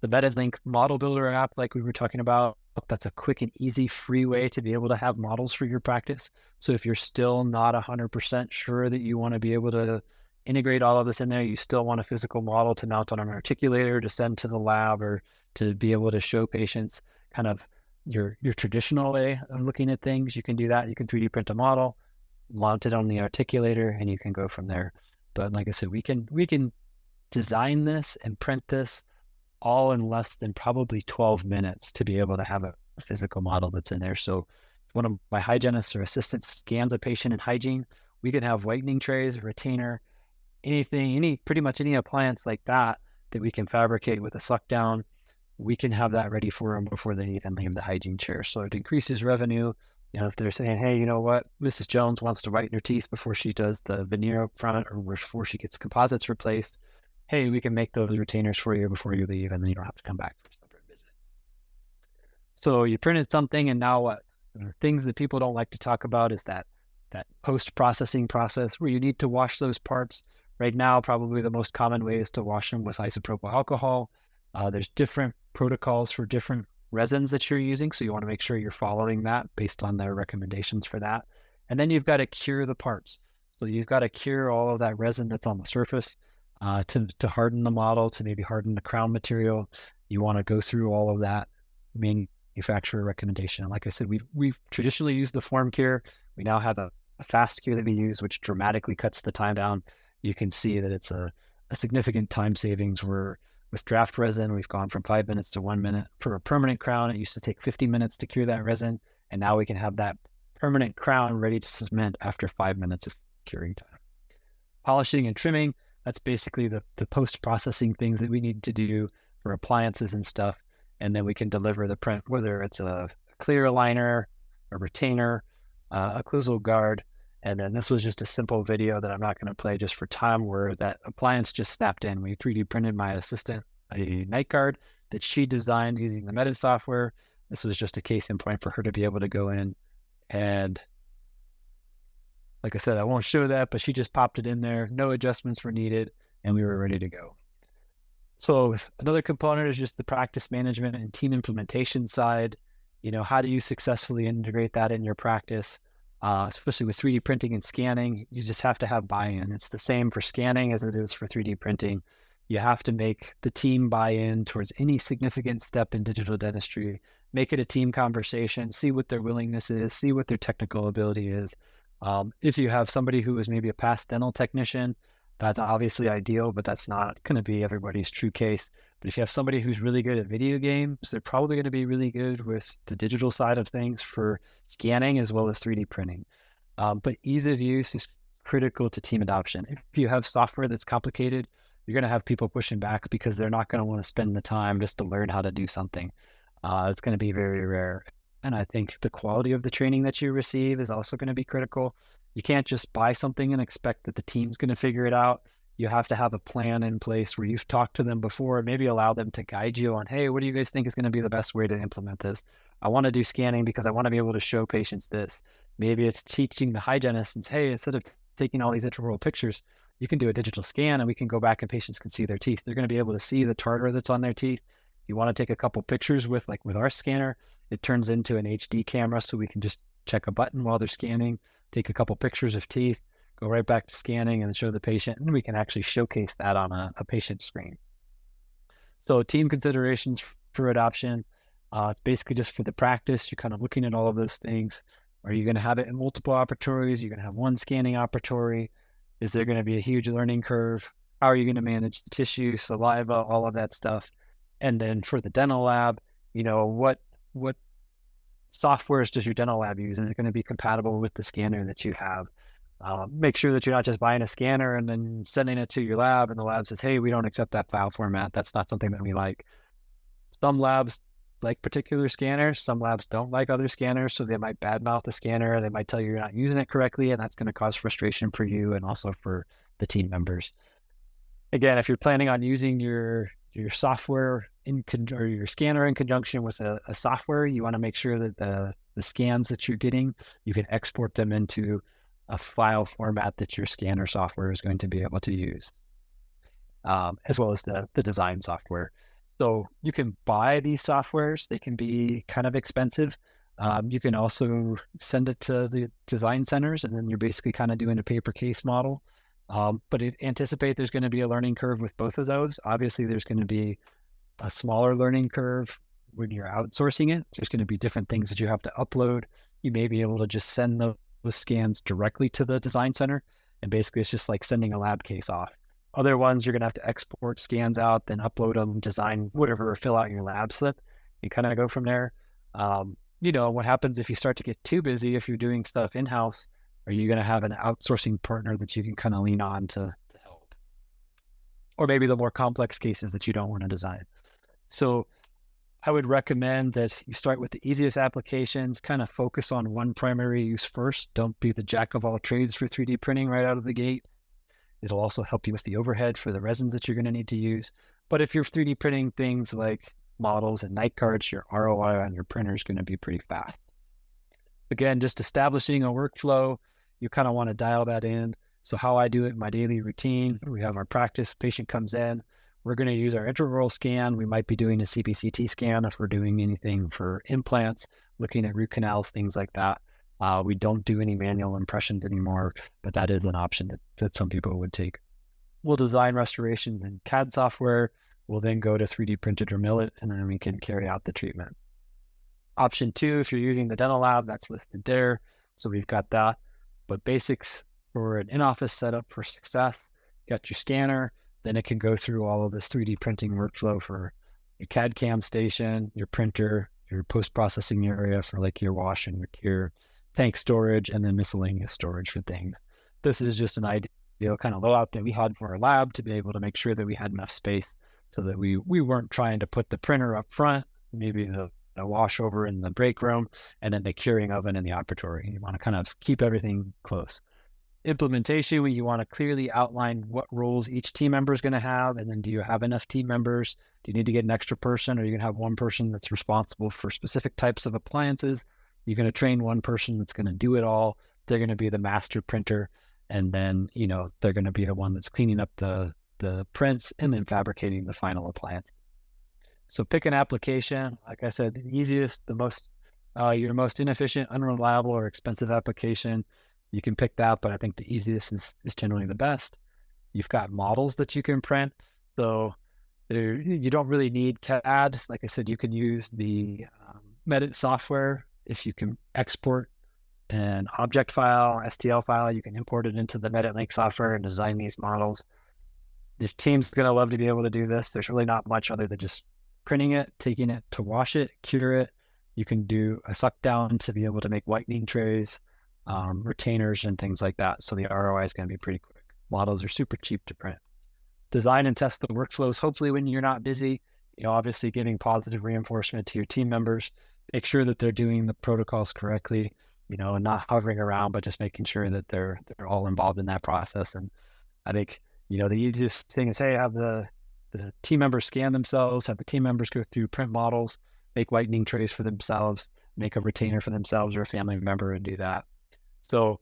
The Medit model builder app, like we were talking about, that's a quick and easy free way to be able to have models for your practice. So if you're still not 100% sure that you want to be able to integrate all of this in there, you still want a physical model to mount on an articulator to send to the lab, or to be able to show patients kind of your traditional way of looking at things, you can do that. You can 3D print a model, mount it on the articulator, and you can go from there. But like I said, we can design this and print this all in less than probably 12 minutes to be able to have a physical model that's in there. So if one of my hygienists or assistants scans a patient in hygiene, we can have whitening trays, a retainer, anything, pretty much any appliance like that we can fabricate with a suck down. We can have that ready for them before they even leave the hygiene chair. So it increases revenue. If they're saying, hey, you know what, Mrs. Jones wants to whiten her teeth before she does the veneer up front or before she gets composites replaced, hey, we can make those retainers for you before you leave, and then you don't have to come back for a separate visit. So you printed something, and now what? Things that people don't like to talk about is that post-processing process where you need to wash those parts. Right now, probably the most common way is to wash them with isopropyl alcohol. There's different protocols for different resins that you're using, so you want to make sure you're following that based on their recommendations for that. And then you've got to cure the parts. So you've got to cure all of that resin that's on the surface to harden the model, to maybe harden the crown material. You want to go through all of that manufacturer recommendation. Like I said, we've traditionally used the form cure. We now have a fast cure that we use, which dramatically cuts the time down. You can see that it's a significant time savings. Where with draft resin, we've gone from 5 minutes to 1 minute. For a permanent crown, it used to take 50 minutes to cure that resin, and now we can have that permanent crown ready to cement after 5 minutes of curing time. Polishing and trimming, that's basically the post-processing things that we need to do for appliances and stuff, and then we can deliver the print, whether it's a clear aligner, a retainer, occlusal guard, And then this was just a simple video that I'm not going to play just for time, where that appliance just snapped in. We 3D printed my assistant a night guard that she designed using the Medit software. This was just a case in point for her to be able to go in and, like I said, I won't show that, but she just popped it in there. No adjustments were needed, and we were ready to go. So another component is just the practice management and team implementation side. How do you successfully integrate that in your practice? Especially with 3D printing and scanning, you just have to have buy-in. It's the same for scanning as it is for 3D printing. You have to make the team buy in towards any significant step in digital dentistry, make it a team conversation, see what their willingness is, see what their technical ability is. If you have somebody who is maybe a past dental technician, that's obviously ideal, but that's not going to be everybody's true case. But if you have somebody who's really good at video games, they're probably going to be really good with the digital side of things for scanning as well as 3D printing. But ease of use is critical to team adoption. If you have software that's complicated, you're going to have people pushing back because they're not going to want to spend the time just to learn how to do something. It's going to be very rare. And I think the quality of the training that you receive is also going to be critical. You can't just buy something and expect that the team's going to figure it out. You have to have a plan in place where you've talked to them before, maybe allow them to guide you on, hey, what do you guys think is going to be the best way to implement this? I want to do scanning because I want to be able to show patients this. Maybe it's teaching the hygienist, and hey, instead of taking all these intraoral pictures, you can do a digital scan and we can go back and patients can see their teeth. They're going to be able to see the tartar that's on their teeth. You want to take a couple pictures with our scanner, it turns into an HD camera, so we can just check a button while they're scanning, take a couple pictures of teeth, go right back to scanning and show the patient, and we can actually showcase that on a patient screen. So team considerations for adoption, it's basically just for the practice. You're kind of looking at all of those things. Are you going to have it in multiple operatories? You're going to have one scanning operatory? Is there going to be a huge learning curve? How are you going to manage the tissue, saliva, all of that stuff? And then for the dental lab, what softwares does your dental lab use? Is it going to be compatible with the scanner that you have? Make sure that you're not just buying a scanner and then sending it to your lab and the lab says, hey, we don't accept that file format. That's not something that we like. Some labs like particular scanners. Some labs don't like other scanners, so they might badmouth the scanner. They might tell you you're not using it correctly, and that's going to cause frustration for you and also for the team members. Again, if you're planning on using your software or your scanner in conjunction with a software, you want to make sure that the scans that you're getting, you can export them into a file format that your scanner software is going to be able to use, as well as the design software. So you can buy these softwares. They can be kind of expensive. You can also send it to the design centers, and then you're basically kind of doing a paper case model. But anticipate there's going to be a learning curve with both of those. Obviously, there's going to be a smaller learning curve when you're outsourcing it. There's going to be different things that you have to upload. You may be able to just send those scans directly to the design center, and basically it's just like sending a lab case off. Other ones, you're going to have to export scans out, then upload them, design whatever, fill out your lab slip, and kind of go from there. What happens if you start to get too busy, if you're doing stuff in-house? Are you going to have an outsourcing partner that you can kind of lean on to help? Or maybe the more complex cases that you don't want to design. So I would recommend that you start with the easiest applications, kind of focus on one primary use first. Don't be the jack of all trades for 3D printing right out of the gate. It'll also help you with the overhead for the resins that you're going to need to use. But if you're 3D printing things like models and night cards, your ROI on your printer is going to be pretty fast. Again, just establishing a workflow, you kind of want to dial that in. So how I do it in my daily routine, we have our practice, patient comes in, we're going to use our intraoral scan. We might be doing a CBCT scan if we're doing anything for implants, looking at root canals, things like that. We don't do any manual impressions anymore, but that is an option that some people would take. We'll design restorations in CAD software. We'll then go to 3D printed or mill it, and then we can carry out the treatment. Option 2, if you're using the dental lab, that's listed there. So we've got that. But basics for an in-office setup for success, got your scanner, then it can go through all of this 3D printing workflow for your CAD CAM station, your printer, your post-processing area for like your wash and your cure, tank storage, and then miscellaneous storage for things. This is just an ideal kind of layout that we had for our lab to be able to make sure that we had enough space so that we weren't trying to put the printer up front, maybe the wash over in the break room, and then the curing oven in the operatory. You want to kind of keep everything close. implementation, where you want to clearly outline what roles each team member is going to have, and then do you have enough team members? Do you need to get an extra person, or are you going to have one person that's responsible for specific types of appliances? You're going to train one person that's going to do it all. They're going to be the master printer, and then they're going to be the one that's cleaning up the prints and then fabricating the final appliance. So pick an application. Like I said, the easiest, your most inefficient, unreliable, or expensive application. You can pick that, but I think the easiest is generally the best. You've got models that you can print. So you don't really need CAD. Like I said, you can use the Medit software. If you can export an object file, STL file, you can import it into the Medit Link software and design these models. The team's going to love to be able to do this. There's really not much other than just printing it, taking it to wash it, cure it. You can do a suck down to be able to make whitening trays, retainers, and things like that. So the ROI is going to be pretty quick. Models are super cheap to print. Design and test the workflows, hopefully when you're not busy, obviously giving positive reinforcement to your team members. Make sure that they're doing the protocols correctly, and not hovering around, but just making sure that they're all involved in that process. And I think, the easiest thing is, hey, have the team members scan themselves, have the team members go through print models, make whitening trays for themselves, make a retainer for themselves or a family member, and do that. So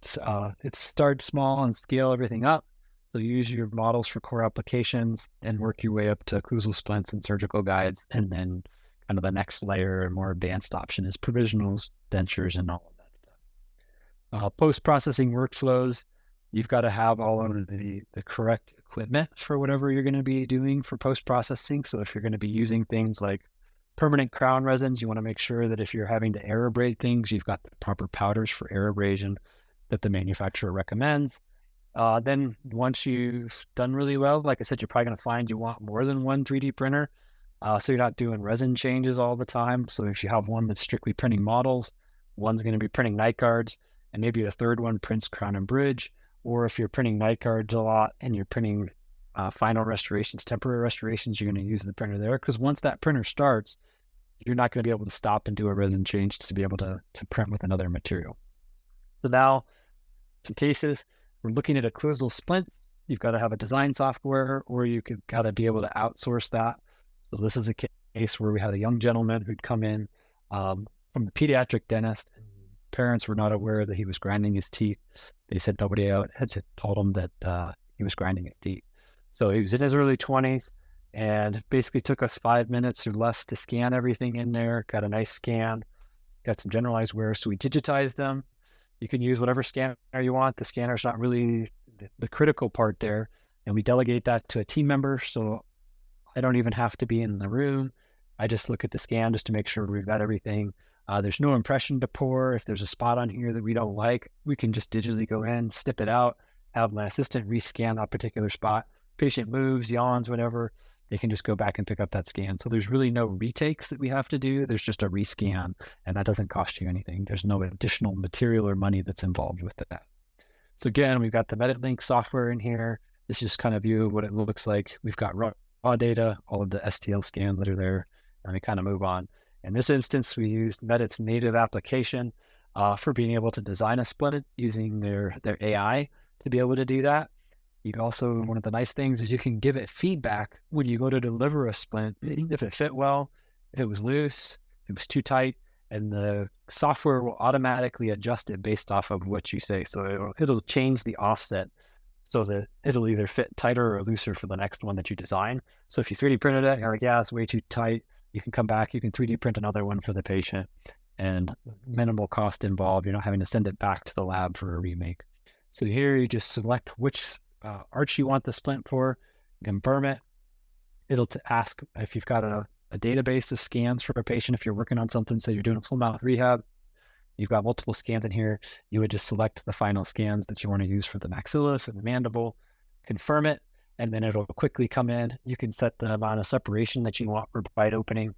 it's start small and scale everything up. So use your models for core applications and work your way up to occlusal splints and surgical guides. And then kind of the next layer, more advanced option, is provisionals, dentures, and all of that stuff. Post-processing workflows, you've got to have all of the correct equipment for whatever you're going to be doing for post-processing. So if you're going to be using things like permanent crown resins, you want to make sure that if you're having to air abrade things, you've got the proper powders for air abrasion that the manufacturer recommends. Then once you've done really well, like I said, you're probably going to find you want more than one 3D printer. So you're not doing resin changes all the time. So if you have one that's strictly printing models, one's going to be printing night guards, and maybe a third one prints crown and bridge. Or if you're printing night guards a lot and you're printing final restorations, temporary restorations, you're going to use the printer there, because once that printer starts, you're not going to be able to stop and do a resin change to be able to print with another material. So now, some cases, we're looking at occlusal splints. You've got to have a design software, or you could got to be able to outsource that. So this is a case where we had a young gentleman who'd come in from a pediatric dentist. Parents were not aware that he was grinding his teeth. They said nobody had told him that he was grinding his teeth. So he was in his early 20s, and basically took us 5 minutes or less to scan everything in there. Got a nice scan, got some generalized wear. So we digitized them. You can use whatever scanner you want. The scanner's not really the critical part there. And we delegate that to a team member. So I don't even have to be in the room. I just look at the scan just to make sure we've got everything. There's no impression to pour. If there's a spot on here that we don't like, we can just digitally go in, snip it out, have my assistant rescan that particular spot. Patient moves, yawns, whatever, they can just go back and pick up that scan. So there's really no retakes that we have to do. There's just a rescan, and that doesn't cost you anything. There's no additional material or money that's involved with that. So again, we've got the Medit Link software in here. This is just kind of view of what it looks like. We've got raw data, all of the STL scans that are there, and we kind of move on. In this instance, we used Medit's native application for being able to design a splint using their AI to be able to do that. You also, one of the nice things is you can give it feedback when you go to deliver a splint, if it fit well, if it was loose, if it was too tight, and the software will automatically adjust it based off of what you say. So it'll change the offset so that it'll either fit tighter or looser for the next one that you design. So if you 3D printed it, you're like, yeah, it's way too tight, you can come back, you can 3D print another one for the patient, and minimal cost involved. You're not having to send it back to the lab for a remake. So here you just select which arch you want the splint for, confirm it. It'll ask if you've got a database of scans for a patient. If you're working on something, say you're doing a full mouth rehab, you've got multiple scans in here, you would just select the final scans that you want to use for the maxilla and the mandible, confirm it, and then it'll quickly come in. You can set the amount of separation that you want for bite opening.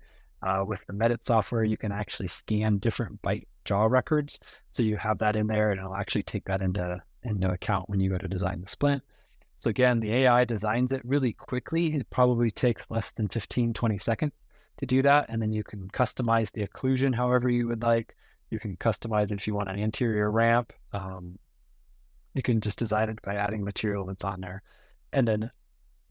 With the Medit software, you can actually scan different bite jaw records. So you have that in there, and it'll actually take that into account when you go to design the splint. So again, the AI designs it really quickly. It probably takes less than 15, 20 seconds to do that. And then you can customize the occlusion however you would like. You can customize it if you want an anterior ramp. You can just design it by adding material that's on there. And then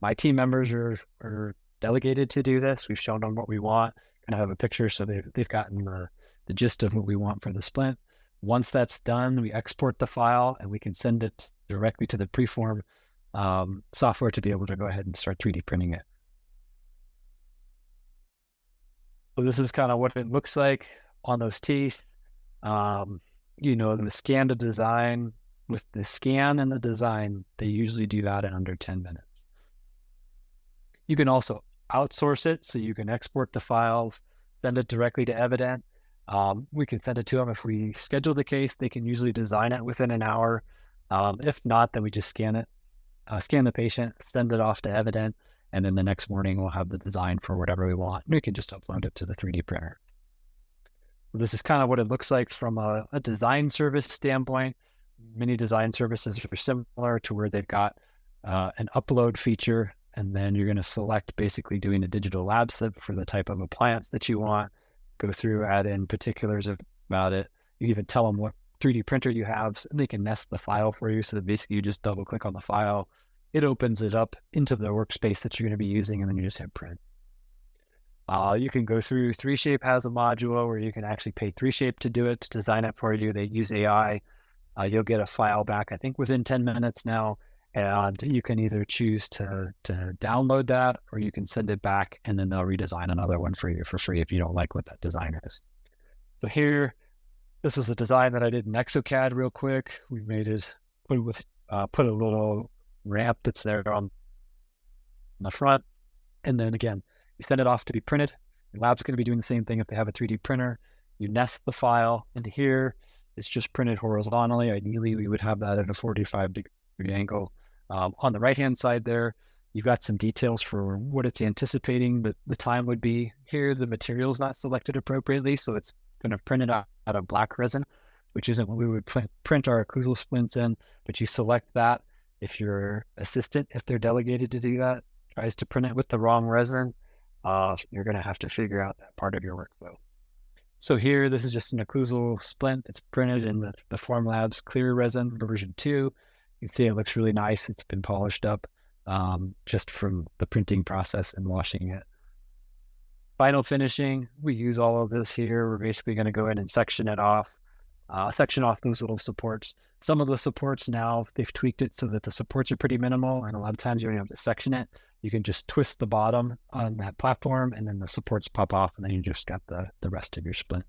my team members are delegated to do this. We've shown them what we want, kind of have a picture, so they've gotten the gist of what we want for the splint. Once that's done, we export the file and we can send it directly to the preform software to be able to go ahead and start 3D printing it. So this is kind of what it looks like on those teeth. The scan to design, with the scan and the design, they usually do that in under 10 minutes. You can also outsource it, so you can export the files, send it directly to Evident. We can send it to them. If we schedule the case, they can usually design it within an hour. If not, then we just scan the patient, send it off to Evident, and then the next morning we'll have the design for whatever we want. We can just upload it to the 3D printer. So this is kind of what it looks like from a design service standpoint. Many design services are similar to where they've got an upload feature, and then you're going to select basically doing a digital lab slip for the type of appliance that you want, go through, add in particulars about it. You can even tell them what 3D printer you have, and they can nest the file for you. So that basically you just double click on the file, it opens it up into the workspace that you're going to be using, and then you just hit print. You can go through. 3Shape has a module where you can actually pay 3Shape to do it, to design it for you. They use AI. You'll get a file back, I think, within 10 minutes now, and you can either choose to download that, or you can send it back, and then they'll redesign another one for you for free if you don't like what that design is. So here, this was a design that I did in ExoCAD real quick. We made it, put a little ramp that's there on the front, and then again, you send it off to be printed. Your lab's going to be doing the same thing if they have a 3D printer. You nest the file into here. It's just printed horizontally. Ideally, we would have that at a 45-degree angle. On the right-hand side there, you've got some details for what it's anticipating that the time would be. Here, the material is not selected appropriately, so it's going to print it out of black resin, which isn't what we would print our occlusal splints in, but you select that. If your assistant, if they're delegated to do that, tries to print it with the wrong resin, you're going to have to figure out that part of your workflow. So here, this is just an occlusal splint that's printed in the Formlabs clear resin version 2. You can see it looks really nice. It's been polished up just from the printing process and washing it. Final finishing, we use all of this here. We're basically going to go in and section it off, section off those little supports. Some of the supports now, they've tweaked it so that the supports are pretty minimal, and a lot of times you don't have to section it. You can just twist the bottom on that platform, and then the supports pop off, and then you just got the rest of your splint.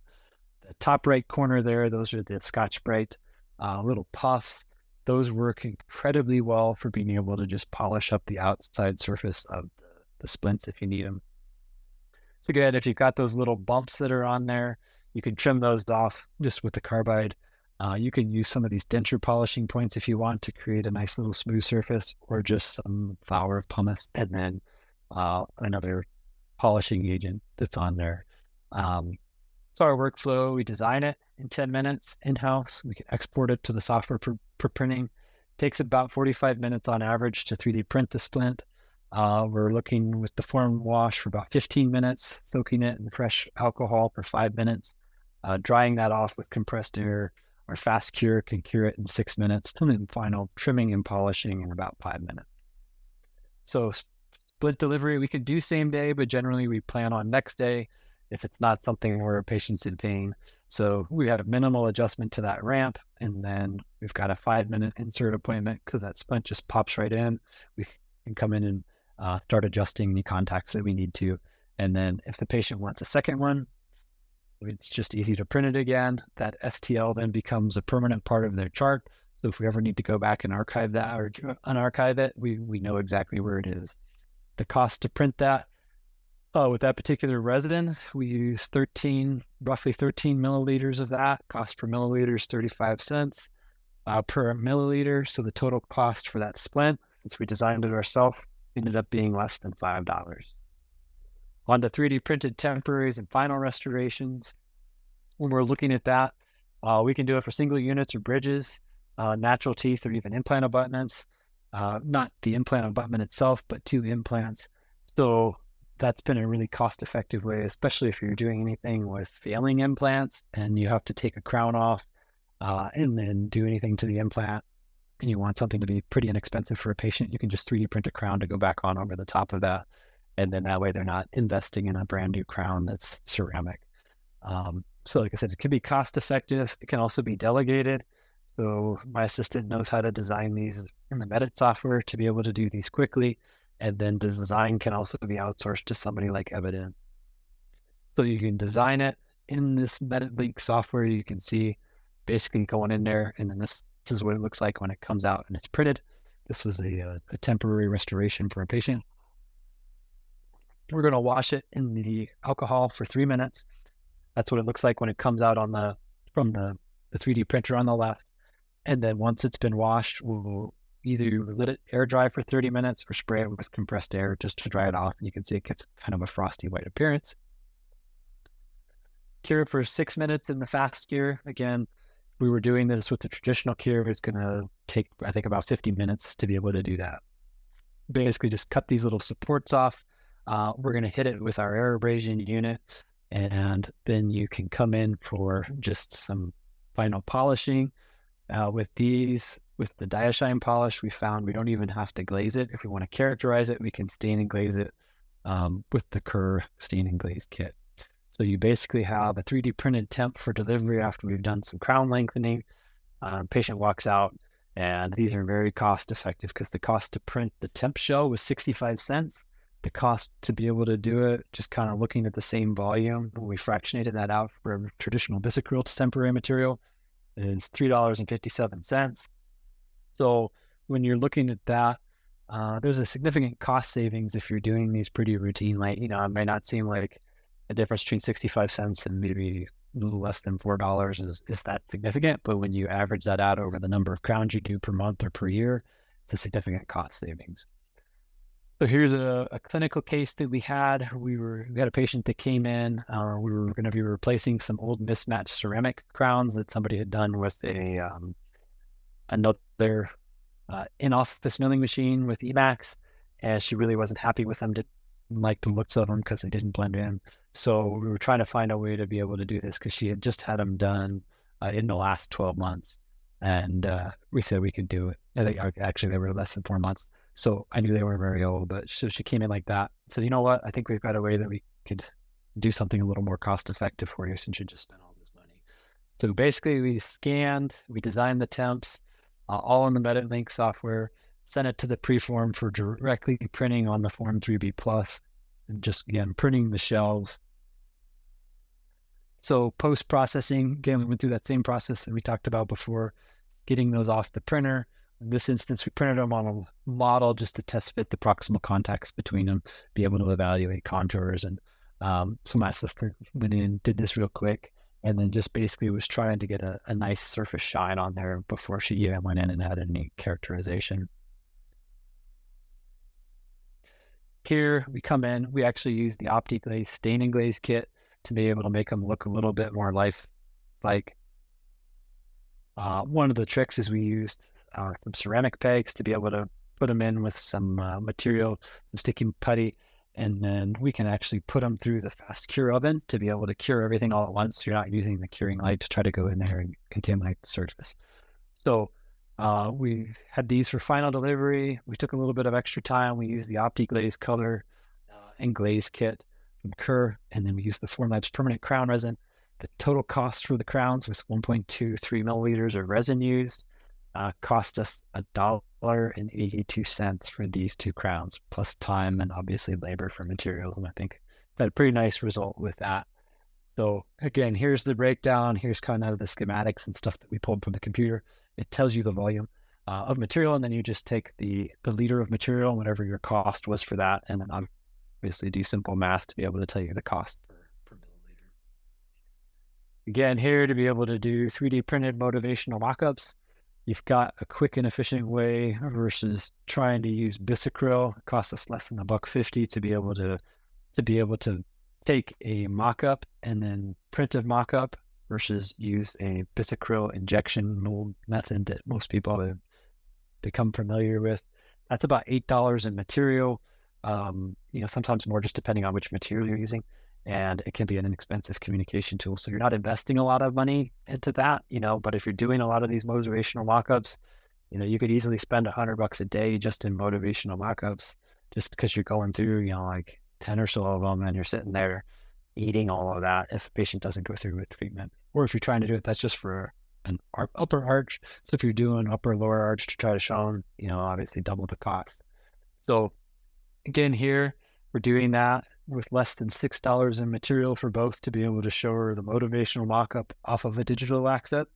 The top right corner there, those are the Scotch-Brite little puffs. Those work incredibly well for being able to just polish up the outside surface of the splints if you need them. So again, if you've got those little bumps that are on there, you can trim those off just with the carbide. You can use some of these denture polishing points if you want to create a nice little smooth surface, or just some flour of pumice and then another polishing agent that's on there. So our workflow, we design it in 10 minutes in-house. We can export it to the software for printing. It takes about 45 minutes on average to 3D print the splint. We're looking with the form wash for about 15 minutes, soaking it in fresh alcohol for 5 minutes, drying that off with compressed air. Or fast cure can cure it in 6 minutes, and then final trimming and polishing in about 5 minutes. So splint delivery, we can do same day, but generally we plan on next day if it's not something where a patient's in pain. So we had a minimal adjustment to that ramp, and then we've got a 5-minute insert appointment because that splint just pops right in. We can come in and start adjusting the contacts that we need to. And then if the patient wants a second one, it's just easy to print it again. That STL then becomes a permanent part of their chart. So if we ever need to go back and archive that or unarchive it, we know exactly where it is. The cost to print that, with that particular resin, we use roughly 13 milliliters of that. Cost per milliliter is 35 cents per milliliter. So the total cost for that splint, since we designed it ourselves, ended up being less than $5. On to 3D printed temporaries and final restorations. When we're looking at that, we can do it for single units or bridges, natural teeth, or even implant abutments. Not the implant abutment itself, but 2 implants. So that's been a really cost-effective way, especially if you're doing anything with failing implants and you have to take a crown off and then do anything to the implant. and you want something to be pretty inexpensive for a patient, you can just 3D print a crown to go back on over the top of that. And then that way they're not investing in a brand new crown that's ceramic. So like I said, it can be cost effective. It can also be delegated. So my assistant knows how to design these in the Medit software to be able to do these quickly. And then the design can also be outsourced to somebody like Additive. So you can design it in this Medit link software. You can see basically going in there, and then this is what it looks like when it comes out and it's printed. This was a temporary restoration for a patient. We're going to wash it in the alcohol for 3 minutes. That's what it looks like when it comes out from the 3D printer on the left. And then once it's been washed, we'll either let it air dry for 30 minutes or spray it with compressed air just to dry it off. And you can see it gets kind of a frosty white appearance. Cure for 6 minutes in the fast cure. Again, if we were doing this with the traditional cure, it's going to take, I think, about 50 minutes to be able to do that. Basically, just cut these little supports off. We're going to hit it with our air abrasion unit, and then you can come in for just some final polishing. With the Schein polish, we found we don't even have to glaze it. If we want to characterize it, we can stain and glaze it with the Kerr stain and glaze kit. So you basically have a 3D printed temp for delivery after we've done some crown lengthening. Patient walks out, and these are very cost effective because the cost to print the temp shell was 65 cents. The cost to be able to do it, just kind of looking at the same volume, when we fractionated that out for a traditional bisacryl temporary material, is $3.57. So when you're looking at that, there's a significant cost savings if you're doing these pretty routine. Like, it might not seem like a difference between 65 cents and maybe a little less than $4 is that significant. But when you average that out over the number of crowns you do per month or per year, it's a significant cost savings. So here's a clinical case that we had. We had a patient that came in. We were going to be replacing some old mismatched ceramic crowns that somebody had done with another in-office milling machine with Emax, and she really wasn't happy with them. Didn't like the looks of them because they didn't blend in. So we were trying to find a way to be able to do this because she had just had them done in the last 12 months, and we said we could do it. Actually, they were less than 4 months. So I knew they were very old, but so she came in like that. Said, you know what? I think we've got a way that we could do something a little more cost effective for you since you just spent all this money. So basically we designed the temps, all in the Medit link software, sent it to the preform for directly printing on the Form 3B Plus, and just, again, printing the shells. So post-processing, again, we went through that same process that we talked about before, getting those off the printer. In this instance, we printed them on a model just to test fit the proximal contacts between them, be able to evaluate contours. And so my assistant went in, did this real quick, and then just basically was trying to get a nice surface shine on there before she even went in and had any characterization. Here we come in, we actually use the OptiGlaze stain and glaze kit to be able to make them look a little bit more lifelike. One of the tricks is we used some ceramic pegs to be able to put them in with some material, some sticky putty, and then we can actually put them through the fast cure oven to be able to cure everything all at once. So you're not using the curing light to try to go in there and contaminate the surface. So we had these for final delivery. We took a little bit of extra time. We used the OptiGlaze color and glaze kit from Kerr, and then we used the Formlabs permanent crown resin. The total cost for the crowns was 1.23 milliliters of resin used. Cost us $1.82 for these 2 crowns, plus time and obviously labor for materials. And I think had a pretty nice result with that. So again, here's the breakdown. Here's kind of the schematics and stuff that we pulled from the computer. It tells you the volume of material, and then you just take the liter of material, whatever your cost was for that, and then obviously do simple math to be able to tell you the cost per milliliter. Again, here to be able to do 3D printed motivational mockups. You've got a quick and efficient way versus trying to use bisacryl. It costs us less than $1.50 to be able to take a mockup and then print a mockup versus use a bisacryl injection mold method that most people have become familiar with. That's about $8 in material. Sometimes more, just depending on which material you're using. And it can be an inexpensive communication tool. So you're not investing a lot of money into that, but if you're doing a lot of these motivational mockups, You could easily spend $100 a day just in motivational mock-ups, just because you're going through, like 10 or so of them, and you're sitting there eating all of that if a patient doesn't go through with treatment. Or if you're trying to do it, that's just for an upper arch. So if you're doing upper lower arch to try to show them, obviously double the cost. So again, here we're doing that with less than $6 in material for both to be able to show her the motivational mock-up off of a digital wax set,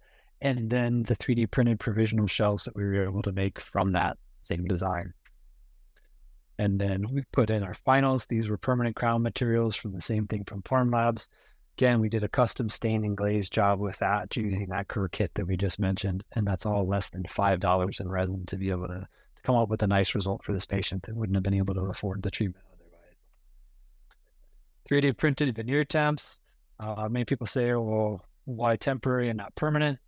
and then the 3D printed provisional shells that we were able to make from that same design. And then we put in our finals. These were permanent crown materials from the same thing from Farm Labs. Again, we did a custom stain and glaze job with that using that Kerr kit that we just mentioned. And that's all less than $5 in resin to be able to come up with a nice result for this patient that wouldn't have been able to afford the treatment otherwise. 3D printed veneer temps. Many people say, well, why temporary and not permanent?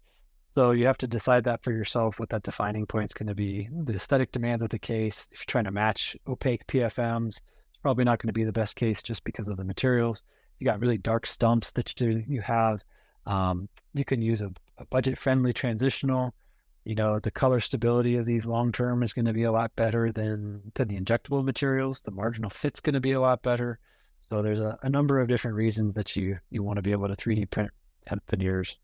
So you have to decide that for yourself, what that defining point is going to be. The aesthetic demands of the case, if you're trying to match opaque PFMs, it's probably not going to be the best case just because of the materials. You got really dark stumps that you have. You can use a budget-friendly transitional. The color stability of these long-term is going to be a lot better than the injectable materials. The marginal fit's going to be a lot better. So there's a number of different reasons that you want to be able to 3D print temp veneers.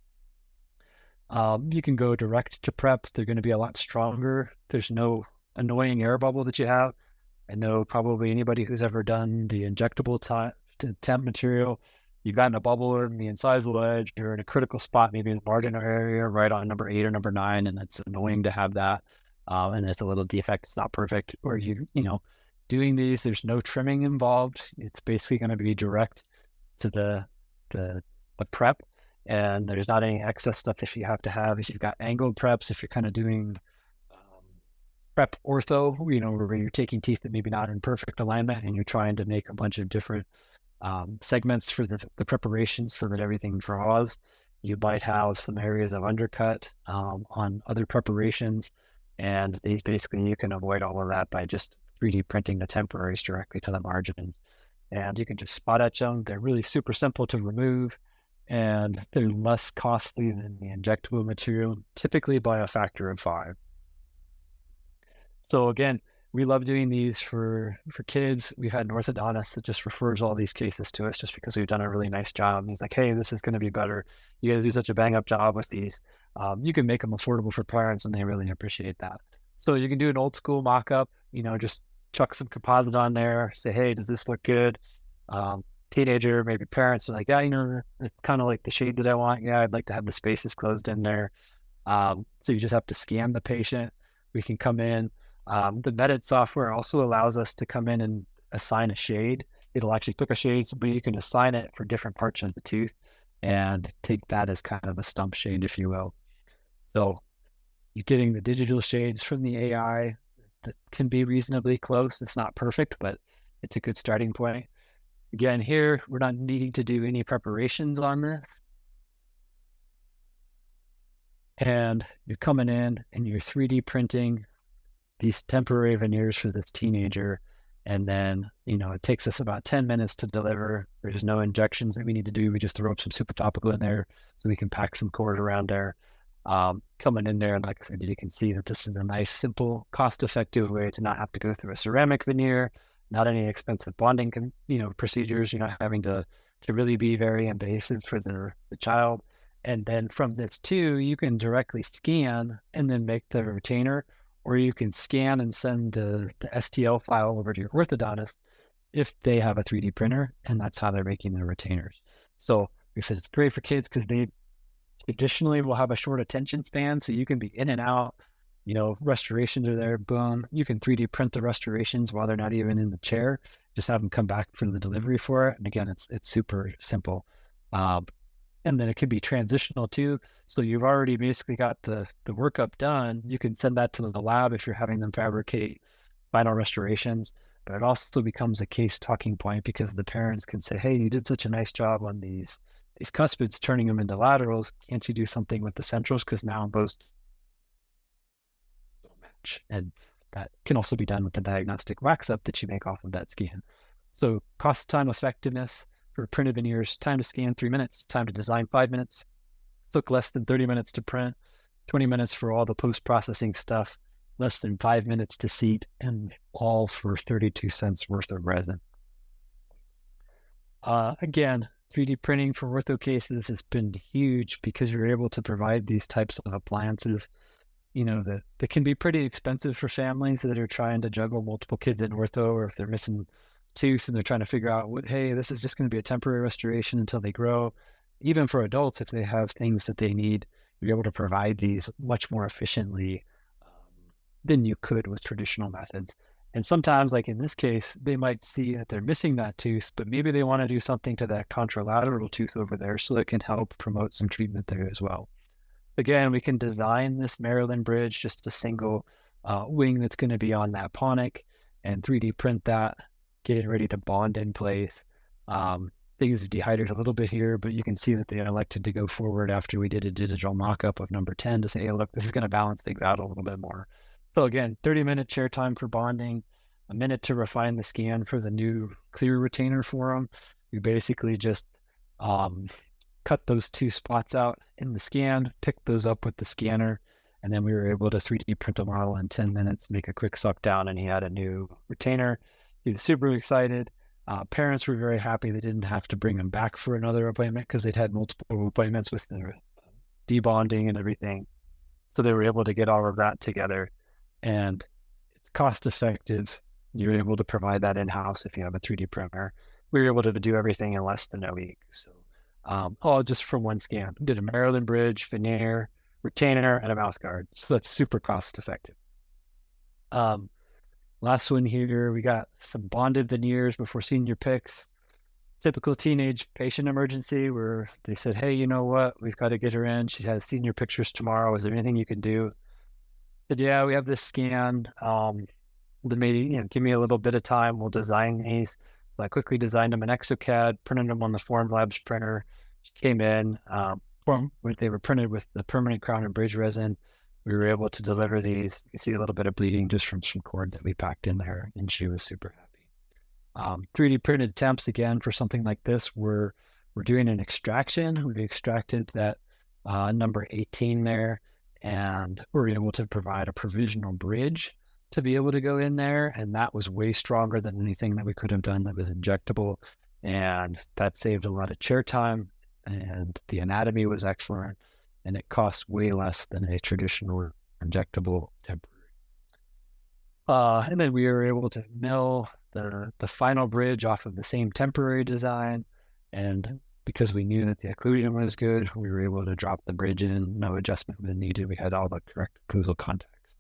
You can go direct to prep. They're going to be a lot stronger. There's no annoying air bubble that you have. I know probably anybody who's ever done the injectable temp material, you've gotten a bubble in the incisal edge. You're in a critical spot, maybe in the marginal area, right on number 8 or number 9, and it's annoying to have that. And there's a little defect. It's not perfect. Or doing these, there's no trimming involved. It's basically going to be direct to the prep. And there's not any excess stuff if you have to have. If you've got angled preps, if you're kind of doing prep ortho, where you're taking teeth that maybe not in perfect alignment and you're trying to make a bunch of different segments for the preparation so that everything draws, you might have some areas of undercut on other preparations. And these basically, you can avoid all of that by just 3D printing the temporaries directly to the margins. And you can just spot etch them. They're really super simple to remove, and they're less costly than the injectable material, typically by a factor of 5. So again, we love doing these for kids. We've had an orthodontist that just refers all these cases to us just because we've done a really nice job. And he's like, hey, this is going to be better. You guys do such a bang-up job with these. You can make them affordable for parents, and they really appreciate that. So you can do an old school mock-up, just chuck some composite on there, say, hey, does this look good? Teenager, maybe parents are like, yeah, it's kind of like the shade that I want. Yeah, I'd like to have the spaces closed in there. So you just have to scan the patient. We can come in. The Medit software also allows us to come in and assign a shade. It'll actually pick a shade, but you can assign it for different parts of the tooth and take that as kind of a stump shade, if you will. So you're getting the digital shades from the AI that can be reasonably close. It's not perfect, but it's a good starting point. Again, here, we're not needing to do any preparations on this. And you're coming in and you're 3D printing these temporary veneers for this teenager. And then, it takes us about 10 minutes to deliver. There's no injections that we need to do. We just throw up some super topical in there so we can pack some cord around there. Coming in there, and like I said, you can see that this is a nice, simple, cost-effective way to not have to go through a ceramic veneer, not any expensive bonding, procedures. You're not having to really be very invasive for the child. And then from this too, you can directly scan and then make the retainer, or you can scan and send the STL file over to your orthodontist if they have a 3D printer, and that's how they're making the retainers. So we said it's great for kids because they traditionally will have a short attention span, so you can be in and out. Restorations are there, boom. You can 3D print the restorations while they're not even in the chair. Just have them come back for the delivery for it. And again, it's super simple. And then it could be transitional too. So you've already basically got the workup done. You can send that to the lab if you're having them fabricate final restorations. But it also becomes a case talking point because the parents can say, hey, you did such a nice job on these cuspids, turning them into laterals. Can't you do something with the centrals? Because now those don't match. And that can also be done with the diagnostic wax up that you make off of that scan. So cost, time, effectiveness for printed veneers: time to scan 3 minutes, time to design 5 minutes. Took less than 30 minutes to print. 20 minutes for all the post-processing stuff, less than 5 minutes to seat, and all for 32 cents worth of resin. Again, 3D printing for ortho cases has been huge because you're able to provide these types of appliances, that can be pretty expensive for families that are trying to juggle multiple kids in ortho, or if they're missing tooth and they're trying to figure out, hey, this is just going to be a temporary restoration until they grow. Even for adults, if they have things that they need, you're able to provide these much more efficiently than you could with traditional methods. And sometimes, like in this case, they might see that they're missing that tooth, but maybe they want to do something to that contralateral tooth over there so it can help promote some treatment there as well. Again, we can design this Maryland bridge, just a single wing that's going to be on that ponic, and 3D print that, get it ready to bond in place. Things dehydrate a little bit here, but you can see that they elected to go forward after we did a digital mock-up of number 10 to say, hey, look, this is going to balance things out a little bit more. So again, 30-minute chair time for bonding, a minute to refine the scan for the new clear retainer for them. We basically just cut those 2 spots out in the scan, pick those up with the scanner, and then we were able to 3D print a model in 10 minutes, make a quick suck down, and he had a new retainer. He was super excited. Parents were very happy they didn't have to bring him back for another appointment because they'd had multiple appointments with the debonding and everything. So they were able to get all of that together, and it's cost effective. You're able to provide that in-house if you have a 3D printer. We were able to do everything in less than a week. So all just from one scan. We did a Maryland bridge, veneer, retainer, and a mouth guard. So that's super cost effective. Last one here, we got some bonded veneers before senior picks. Typical teenage patient emergency where they said, hey, you know what? We've got to get her in. She has senior pictures tomorrow. Is there anything you can do? I said, yeah, we have this scan. Maybe, give me a little bit of time. We'll design these. So I quickly designed them in Exocad, printed them on the Formlabs printer. She came in. They were printed with the permanent crown and bridge resin. We were able to deliver these. You can see a little bit of bleeding just from some cord that we packed in there, and she was super happy. 3D printed temps, again, for something like this, we're doing an extraction. We extracted that number 18 there, and we're able to provide a provisional bridge to be able to go in there, and that was way stronger than anything that we could have done that was injectable, and that saved a lot of chair time, and the anatomy was excellent, and it costs way less than a traditional injectable temporary. And then we were able to mill the final bridge off of the same temporary design, and because we knew that the occlusion was good, we were able to drop the bridge in. No adjustment was needed. We had all the correct occlusal contacts.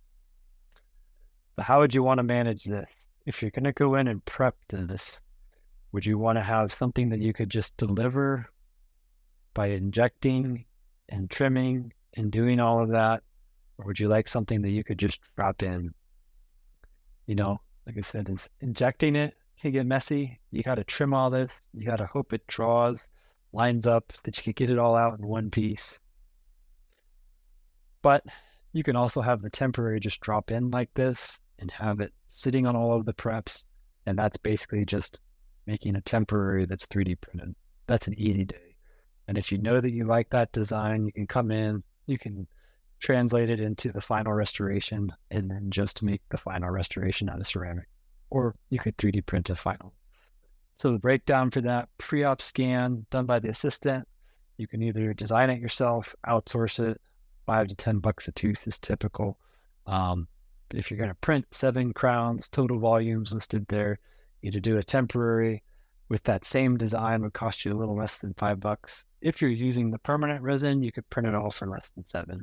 So how would you want to manage this? If you're going to go in and prep this, would you want to have something that you could just deliver by injecting and trimming and doing all of that? Or would you like something that you could just drop in? Like I said, is injecting it can get messy. You got to trim all this. You got to hope it draws, lines up, that you can get it all out in one piece. But you can also have the temporary just drop in like this and have it sitting on all of the preps. And that's basically just making a temporary that's 3D printed. That's an easy day. And if you know that you like that design, you can come in, you can translate it into the final restoration and then just make the final restoration out of ceramic. Or you could 3D print a final. So the breakdown for that pre-op scan done by the assistant, you can either design it yourself, outsource it. $5 to $10 a tooth is typical. If you're going to print 7 crowns, total volumes listed there, you to do a temporary with that same design would cost you a little less than $5. If you're using the permanent resin, you could print it all for less than $7.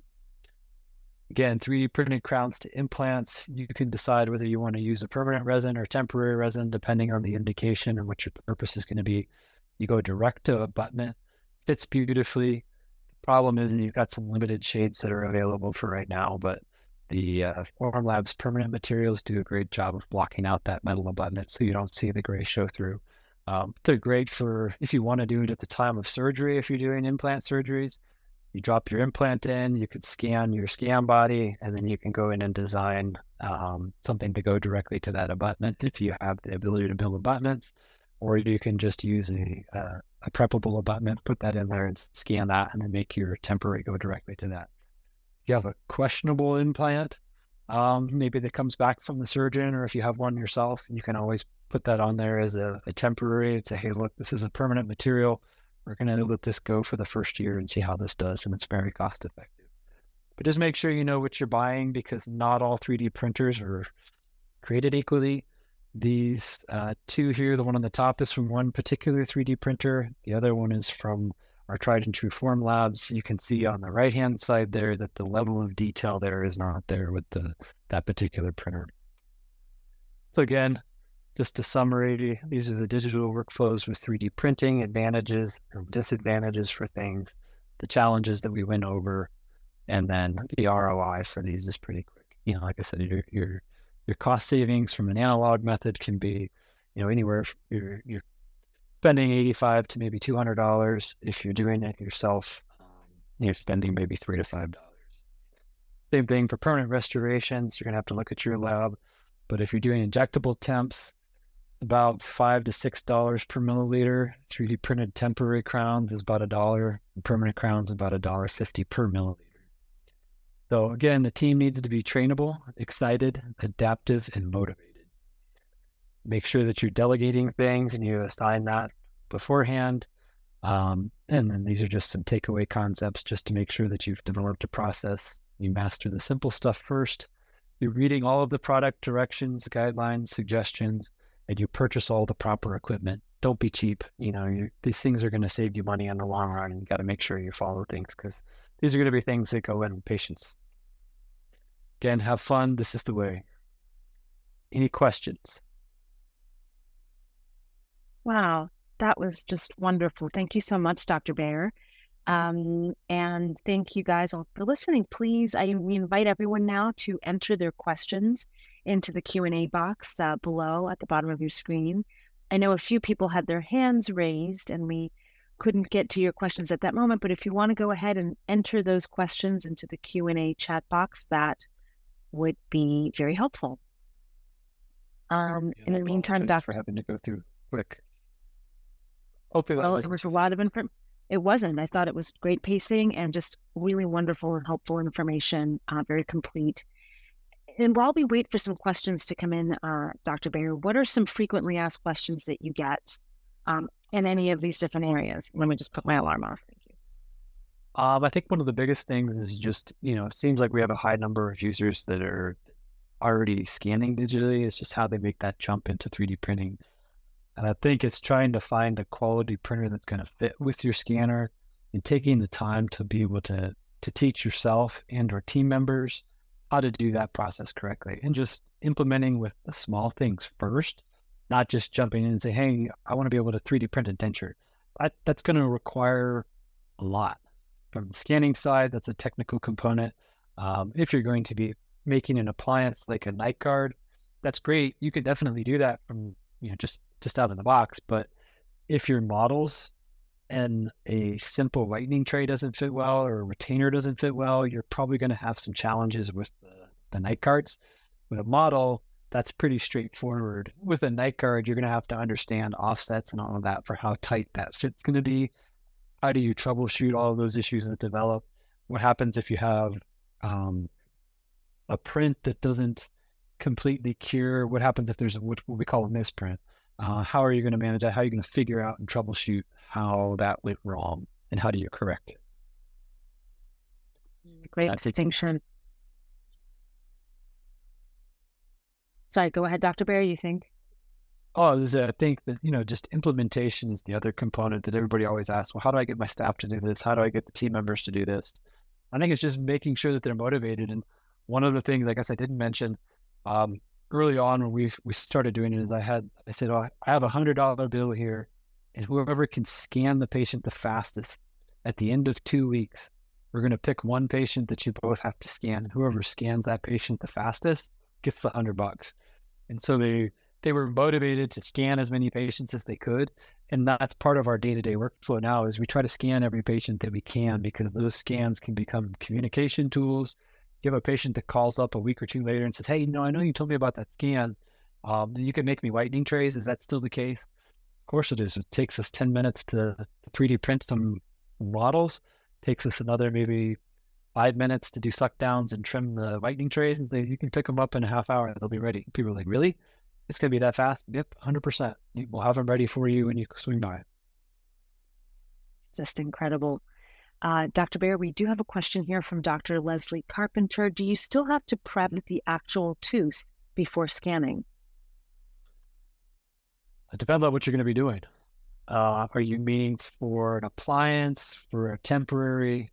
Again, 3D printed crowns to implants, you can decide whether you want to use a permanent resin or temporary resin, depending on the indication and what your purpose is going to be. You go direct to abutment, fits beautifully. The problem is you've got some limited shades that are available for right now, but the Formlabs permanent materials do a great job of blocking out that metal abutment so you don't see the gray show through. They're great for if you want to do it at the time of surgery. If you're doing implant surgeries, you drop your implant in, you could scan your scan body, and then you can go in and design something to go directly to that abutment if you have the ability to build abutments, or you can just use a preppable abutment, put that in there and scan that, and then make your temporary go directly to that. you have a questionable implant, maybe that comes back from the surgeon, or if you have one yourself, you can always put that on there as a temporary and say, hey, look, this is a permanent material. We're going to let this go for the first year and see how this does. And it's very cost effective. But just make sure you know what you're buying, because not all 3D printers are created equally. These two here, the one on the top is from one particular 3D printer. The other one is from our tried and true Form Labs. You can see on the right-hand side there that the level of detail there is not there with that particular printer. So again, just a summary, these are the digital workflows with 3D printing, advantages and disadvantages for things, the challenges that we went over, and then the ROI for these is pretty quick. Like I said, your cost savings from an analog method can be, anywhere. You're spending $85 to maybe $200. If you're doing it yourself, you're spending maybe $3 to $5. Same thing for permanent restorations. You're gonna have to look at your lab. But if you're doing injectable temps, about $5 to $6 per milliliter. 3D printed temporary crowns is about $1. And permanent crowns about $1.50 per milliliter. So again, the team needs to be trainable, excited, adaptive, and motivated. Make sure that you're delegating things and you assign that beforehand. And then these are just some takeaway concepts just to make sure that you've developed a process. You master the simple stuff first. You're reading all of the product directions, guidelines, suggestions, and you purchase all the proper equipment. Don't be cheap. These things are going to save you money in the long run, and you got to make sure you follow things, because these are going to be things that go in patients. Again, have fun. This is the way. Any questions?
Wow, that was just wonderful. Thank you so much, Dr. Baer. And thank you guys all for listening. Please, we invite everyone now to enter their questions into the Q&A box below at the bottom of your screen. I know a few people had their hands raised and we couldn't get to your questions at that moment, but if you want to go ahead and enter those questions into the Q&A chat box, that would be very helpful. In the meantime,
Dr. for having to go through quick. Hopefully
well, it was a lot of information. It wasn't. I thought it was great pacing and just really wonderful and helpful information, very complete. And while we wait for some questions to come in, Dr. Baer, what are some frequently asked questions that you get in any of these different areas? Let me just put my alarm off. Thank you.
I think one of the biggest things is just, it seems like we have a high number of users that are already scanning digitally. It's just how they make that jump into 3D printing. And I think it's trying to find a quality printer that's going to fit with your scanner, and taking the time to be able to teach yourself and or team members how to do that process correctly, and just implementing with the small things first, not just jumping in and say, hey, I want to be able to 3D print a denture. That's going to require a lot. From the scanning side, that's a technical component. If you're going to be making an appliance like a night guard, that's great. You could definitely do that from, just out of the box. But if your models and a simple whitening tray doesn't fit well, or a retainer doesn't fit well, you're probably going to have some challenges with the night guards. With a model, that's pretty straightforward. With a night guard, you're going to have to understand offsets and all of that for how tight that fit's going to be. How do you troubleshoot all of those issues that develop? What happens if you have a print that doesn't completely cure? What happens if there's what we call a misprint? How are you going to manage that? How are you going to figure out and troubleshoot how that went wrong, and how do you correct it?
Great distinction. Sorry, go ahead, Dr. Baer, you think?
I think that, just implementation is the other component that everybody always asks. Well, how do I get my staff to do this? How do I get the team members to do this? I think it's just making sure that they're motivated. And one of the things, I guess I didn't mention, early on when we started doing it, is I said, I have $100 bill here, and whoever can scan the patient the fastest at the end of 2 weeks, we're going to pick one patient that you both have to scan, and whoever scans that patient the fastest gets the $100. And so they were motivated to scan as many patients as they could. And that's part of our day-to-day workflow now, is we try to scan every patient that we can, because those scans can become communication tools. You have a patient that calls up a week or two later and says, hey, I know you told me about that scan. You can make me whitening trays. Is that still the case? Of course it is. It takes us 10 minutes to 3D print some models. It takes us another maybe 5 minutes to do suck downs and trim the whitening trays, and you can pick them up in a half hour. They'll be ready. People are like, really? It's going to be that fast? Yep, 100%. We'll have them ready for you when you swing by.
It's just incredible. Dr. Baer, we do have a question here from Dr. Leslie Carpenter. Do you still have to prep the actual tooth before scanning?
It depends on what you're going to be doing. Are you meaning for an appliance, for a temporary?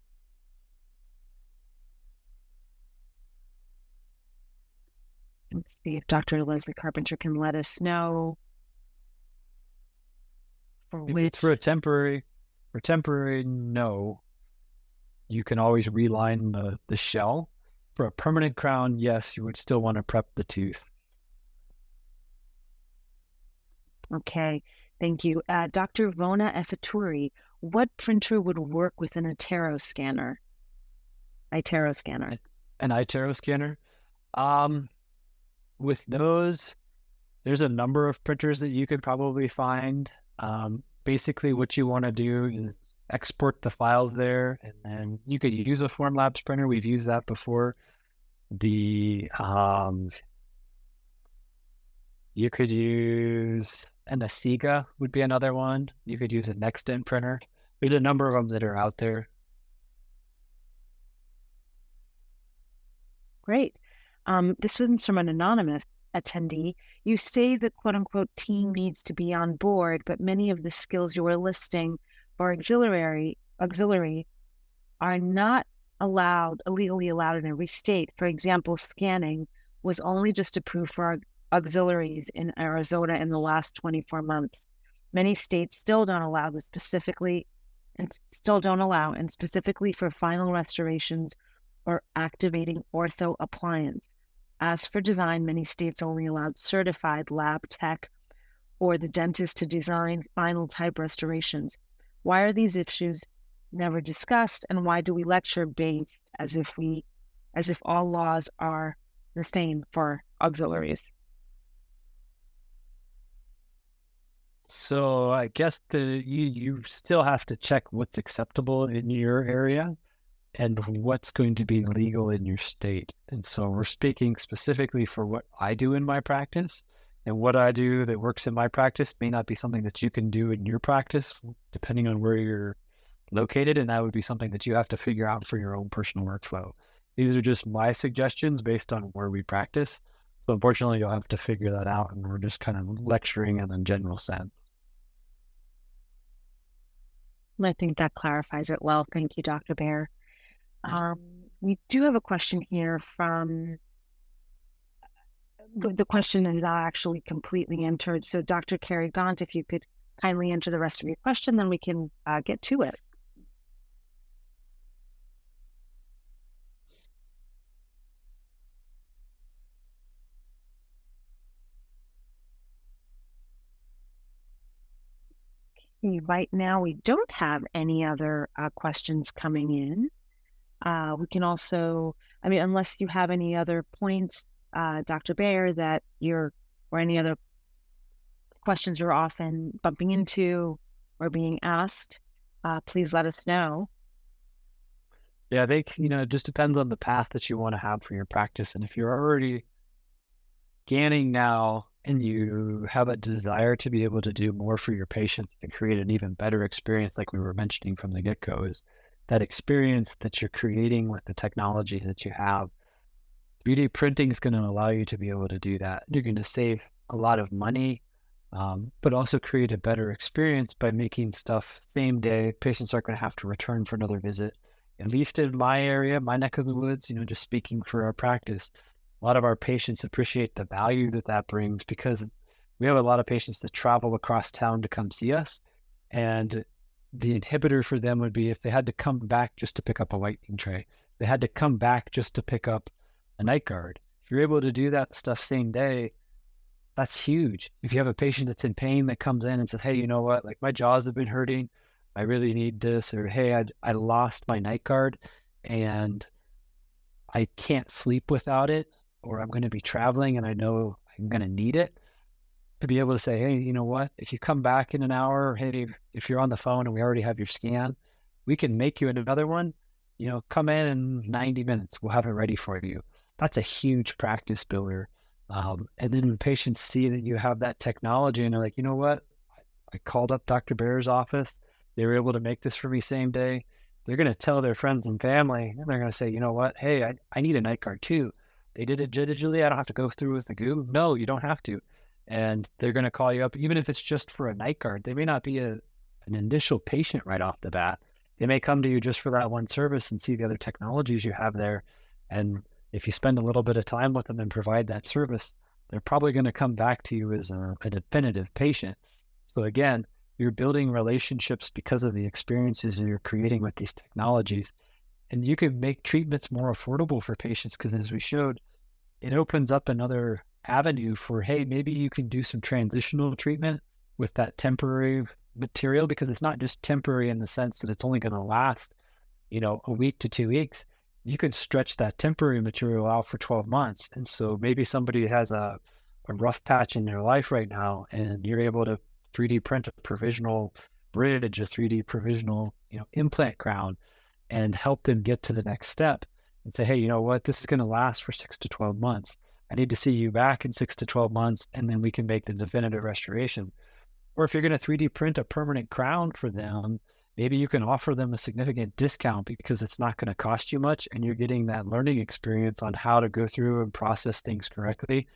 Let's see if Dr. Leslie Carpenter can let us know.
If it's for a temporary, no. You can always reline the shell. For a permanent crown, yes, you would still want to prep the tooth.
Okay, thank you. Dr. Vona Effaturi, what printer would work with an iTero scanner? iTero scanner.
An iTero scanner? With those, there's a number of printers that you could probably find. Basically, what you want to do is export the files there, and then you could use a Formlabs printer. We've used that before. You could use an Asiga would be another one. You could use a NextDent printer. There's a number of them that are out there.
Great. This one's from an anonymous attendee. You say the quote-unquote team needs to be on board, but many of the skills you are listing for auxiliary are not legally allowed in every state. For example, scanning was only just approved for auxiliaries in Arizona in the last 24 months. Many states still don't allow this specifically, and specifically for final restorations or activating ortho appliance. As for design, many states only allowed certified lab tech or the dentist to design final type restorations. Why are these issues never discussed, and why do we lecture based as if all laws are the same for auxiliaries?
So I guess you still have to check what's acceptable in your area and what's going to be legal in your state. And so we're speaking specifically for what I do in my practice, and what I do that works in my practice may not be something that you can do in your practice, depending on where you're located. And that would be something that you have to figure out for your own personal workflow. These are just my suggestions based on where we practice. So unfortunately, you'll have to figure that out, and we're just kind of lecturing in a general sense.
I think that clarifies it well. Thank you, Dr. Baer. We do have a question here from, the question is not actually completely entered. So Dr. Carrie Gaunt, if you could kindly enter the rest of your question, then we can get to it. Right now, we don't have any other questions coming in. We can also, unless you have any other points, Dr. Baer, or any other questions you're often bumping into or being asked, please let us know.
Yeah, I think, it just depends on the path that you want to have for your practice. And if you're already scanning now and you have a desire to be able to do more for your patients and create an even better experience, like we were mentioning from the get-go, is that experience that you're creating with the technologies that you have. 3D printing is going to allow you to be able to do that. You're going to save a lot of money, but also create a better experience by making stuff same day. Patients aren't going to have to return for another visit. At least in my area, my neck of the woods, just speaking for our practice, a lot of our patients appreciate the value that brings, because we have a lot of patients that travel across town to come see us. And the inhibitor for them would be if they had to come back just to pick up a whitening tray. They had to come back just to pick up a night guard. If you're able to do that stuff same day, that's huge. If you have a patient that's in pain that comes in and says, hey, you know what, like my jaws have been hurting, I really need this, or hey, I lost my night guard and I can't sleep without it, or I'm going to be traveling and I know I'm going to need it, to be able to say, hey, you know what, if you come back in an hour, or hey, if you're on the phone and we already have your scan, we can make you another one. come in 90 minutes. We'll have it ready for you. That's a huge practice builder. And then when patients see that you have that technology and they're like, you know what? I called up Dr. Baer's office. They were able to make this for me same day. They're going to tell their friends and family, and they're going to say, you know what? Hey, I need a night guard too. They did it digitally. I don't have to go through with the goo. No, you don't have to. And they're going to call you up, even if it's just for a night guard. They may not be an initial patient right off the bat. They may come to you just for that one service and see the other technologies you have there. And if you spend a little bit of time with them and provide that service, they're probably going to come back to you as a definitive patient. So again, you're building relationships because of the experiences you're creating with these technologies. And you can make treatments more affordable for patients because, as we showed, it opens up another avenue for, hey, maybe you can do some transitional treatment with that temporary material, because it's not just temporary in the sense that it's only going to last, a week to 2 weeks. You can stretch that temporary material out for 12 months. And so maybe somebody has a rough patch in their life right now, and you're able to 3D print a provisional bridge, a 3D provisional, implant crown, and help them get to the next step and say, hey, you know what, this is going to last for 6 to 12 months. I need to see you back in 6 to 12 months, and then we can make the definitive restoration. Or if you're going to 3D print a permanent crown for them, maybe you can offer them a significant discount because it's not going to cost you much, and you're getting that learning experience on how to go through and process things correctly.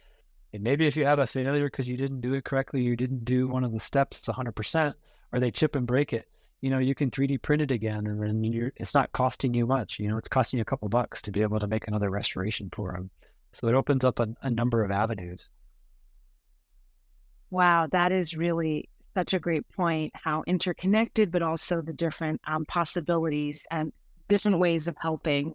And maybe if you have a failure because you didn't do it correctly, you didn't do one of the steps 100%, or they chip and break it, you can 3D print it again, and then it's not costing you much. It's costing you a couple bucks to be able to make another restoration for them. So it opens up a number of avenues.
Wow, that is really such a great point, how interconnected, but also the different possibilities and different ways of helping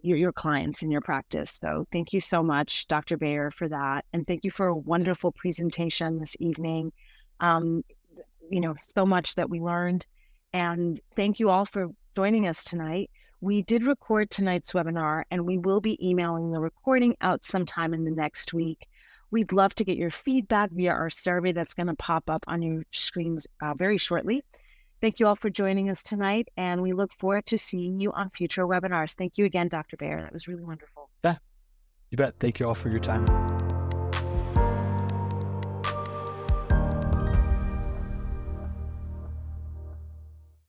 your clients in your practice. So thank you so much, Dr. Baer, for that. And thank you for a wonderful presentation this evening. So much that we learned. And thank you all for joining us tonight. We did record tonight's webinar, and we will be emailing the recording out sometime in the next week. We'd love to get your feedback via our survey that's going to pop up on your screens very shortly. Thank you all for joining us tonight, and we look forward to seeing you on future webinars. Thank you again, Dr. Baer. That was really wonderful.
Yeah, you bet. Thank you all for your time.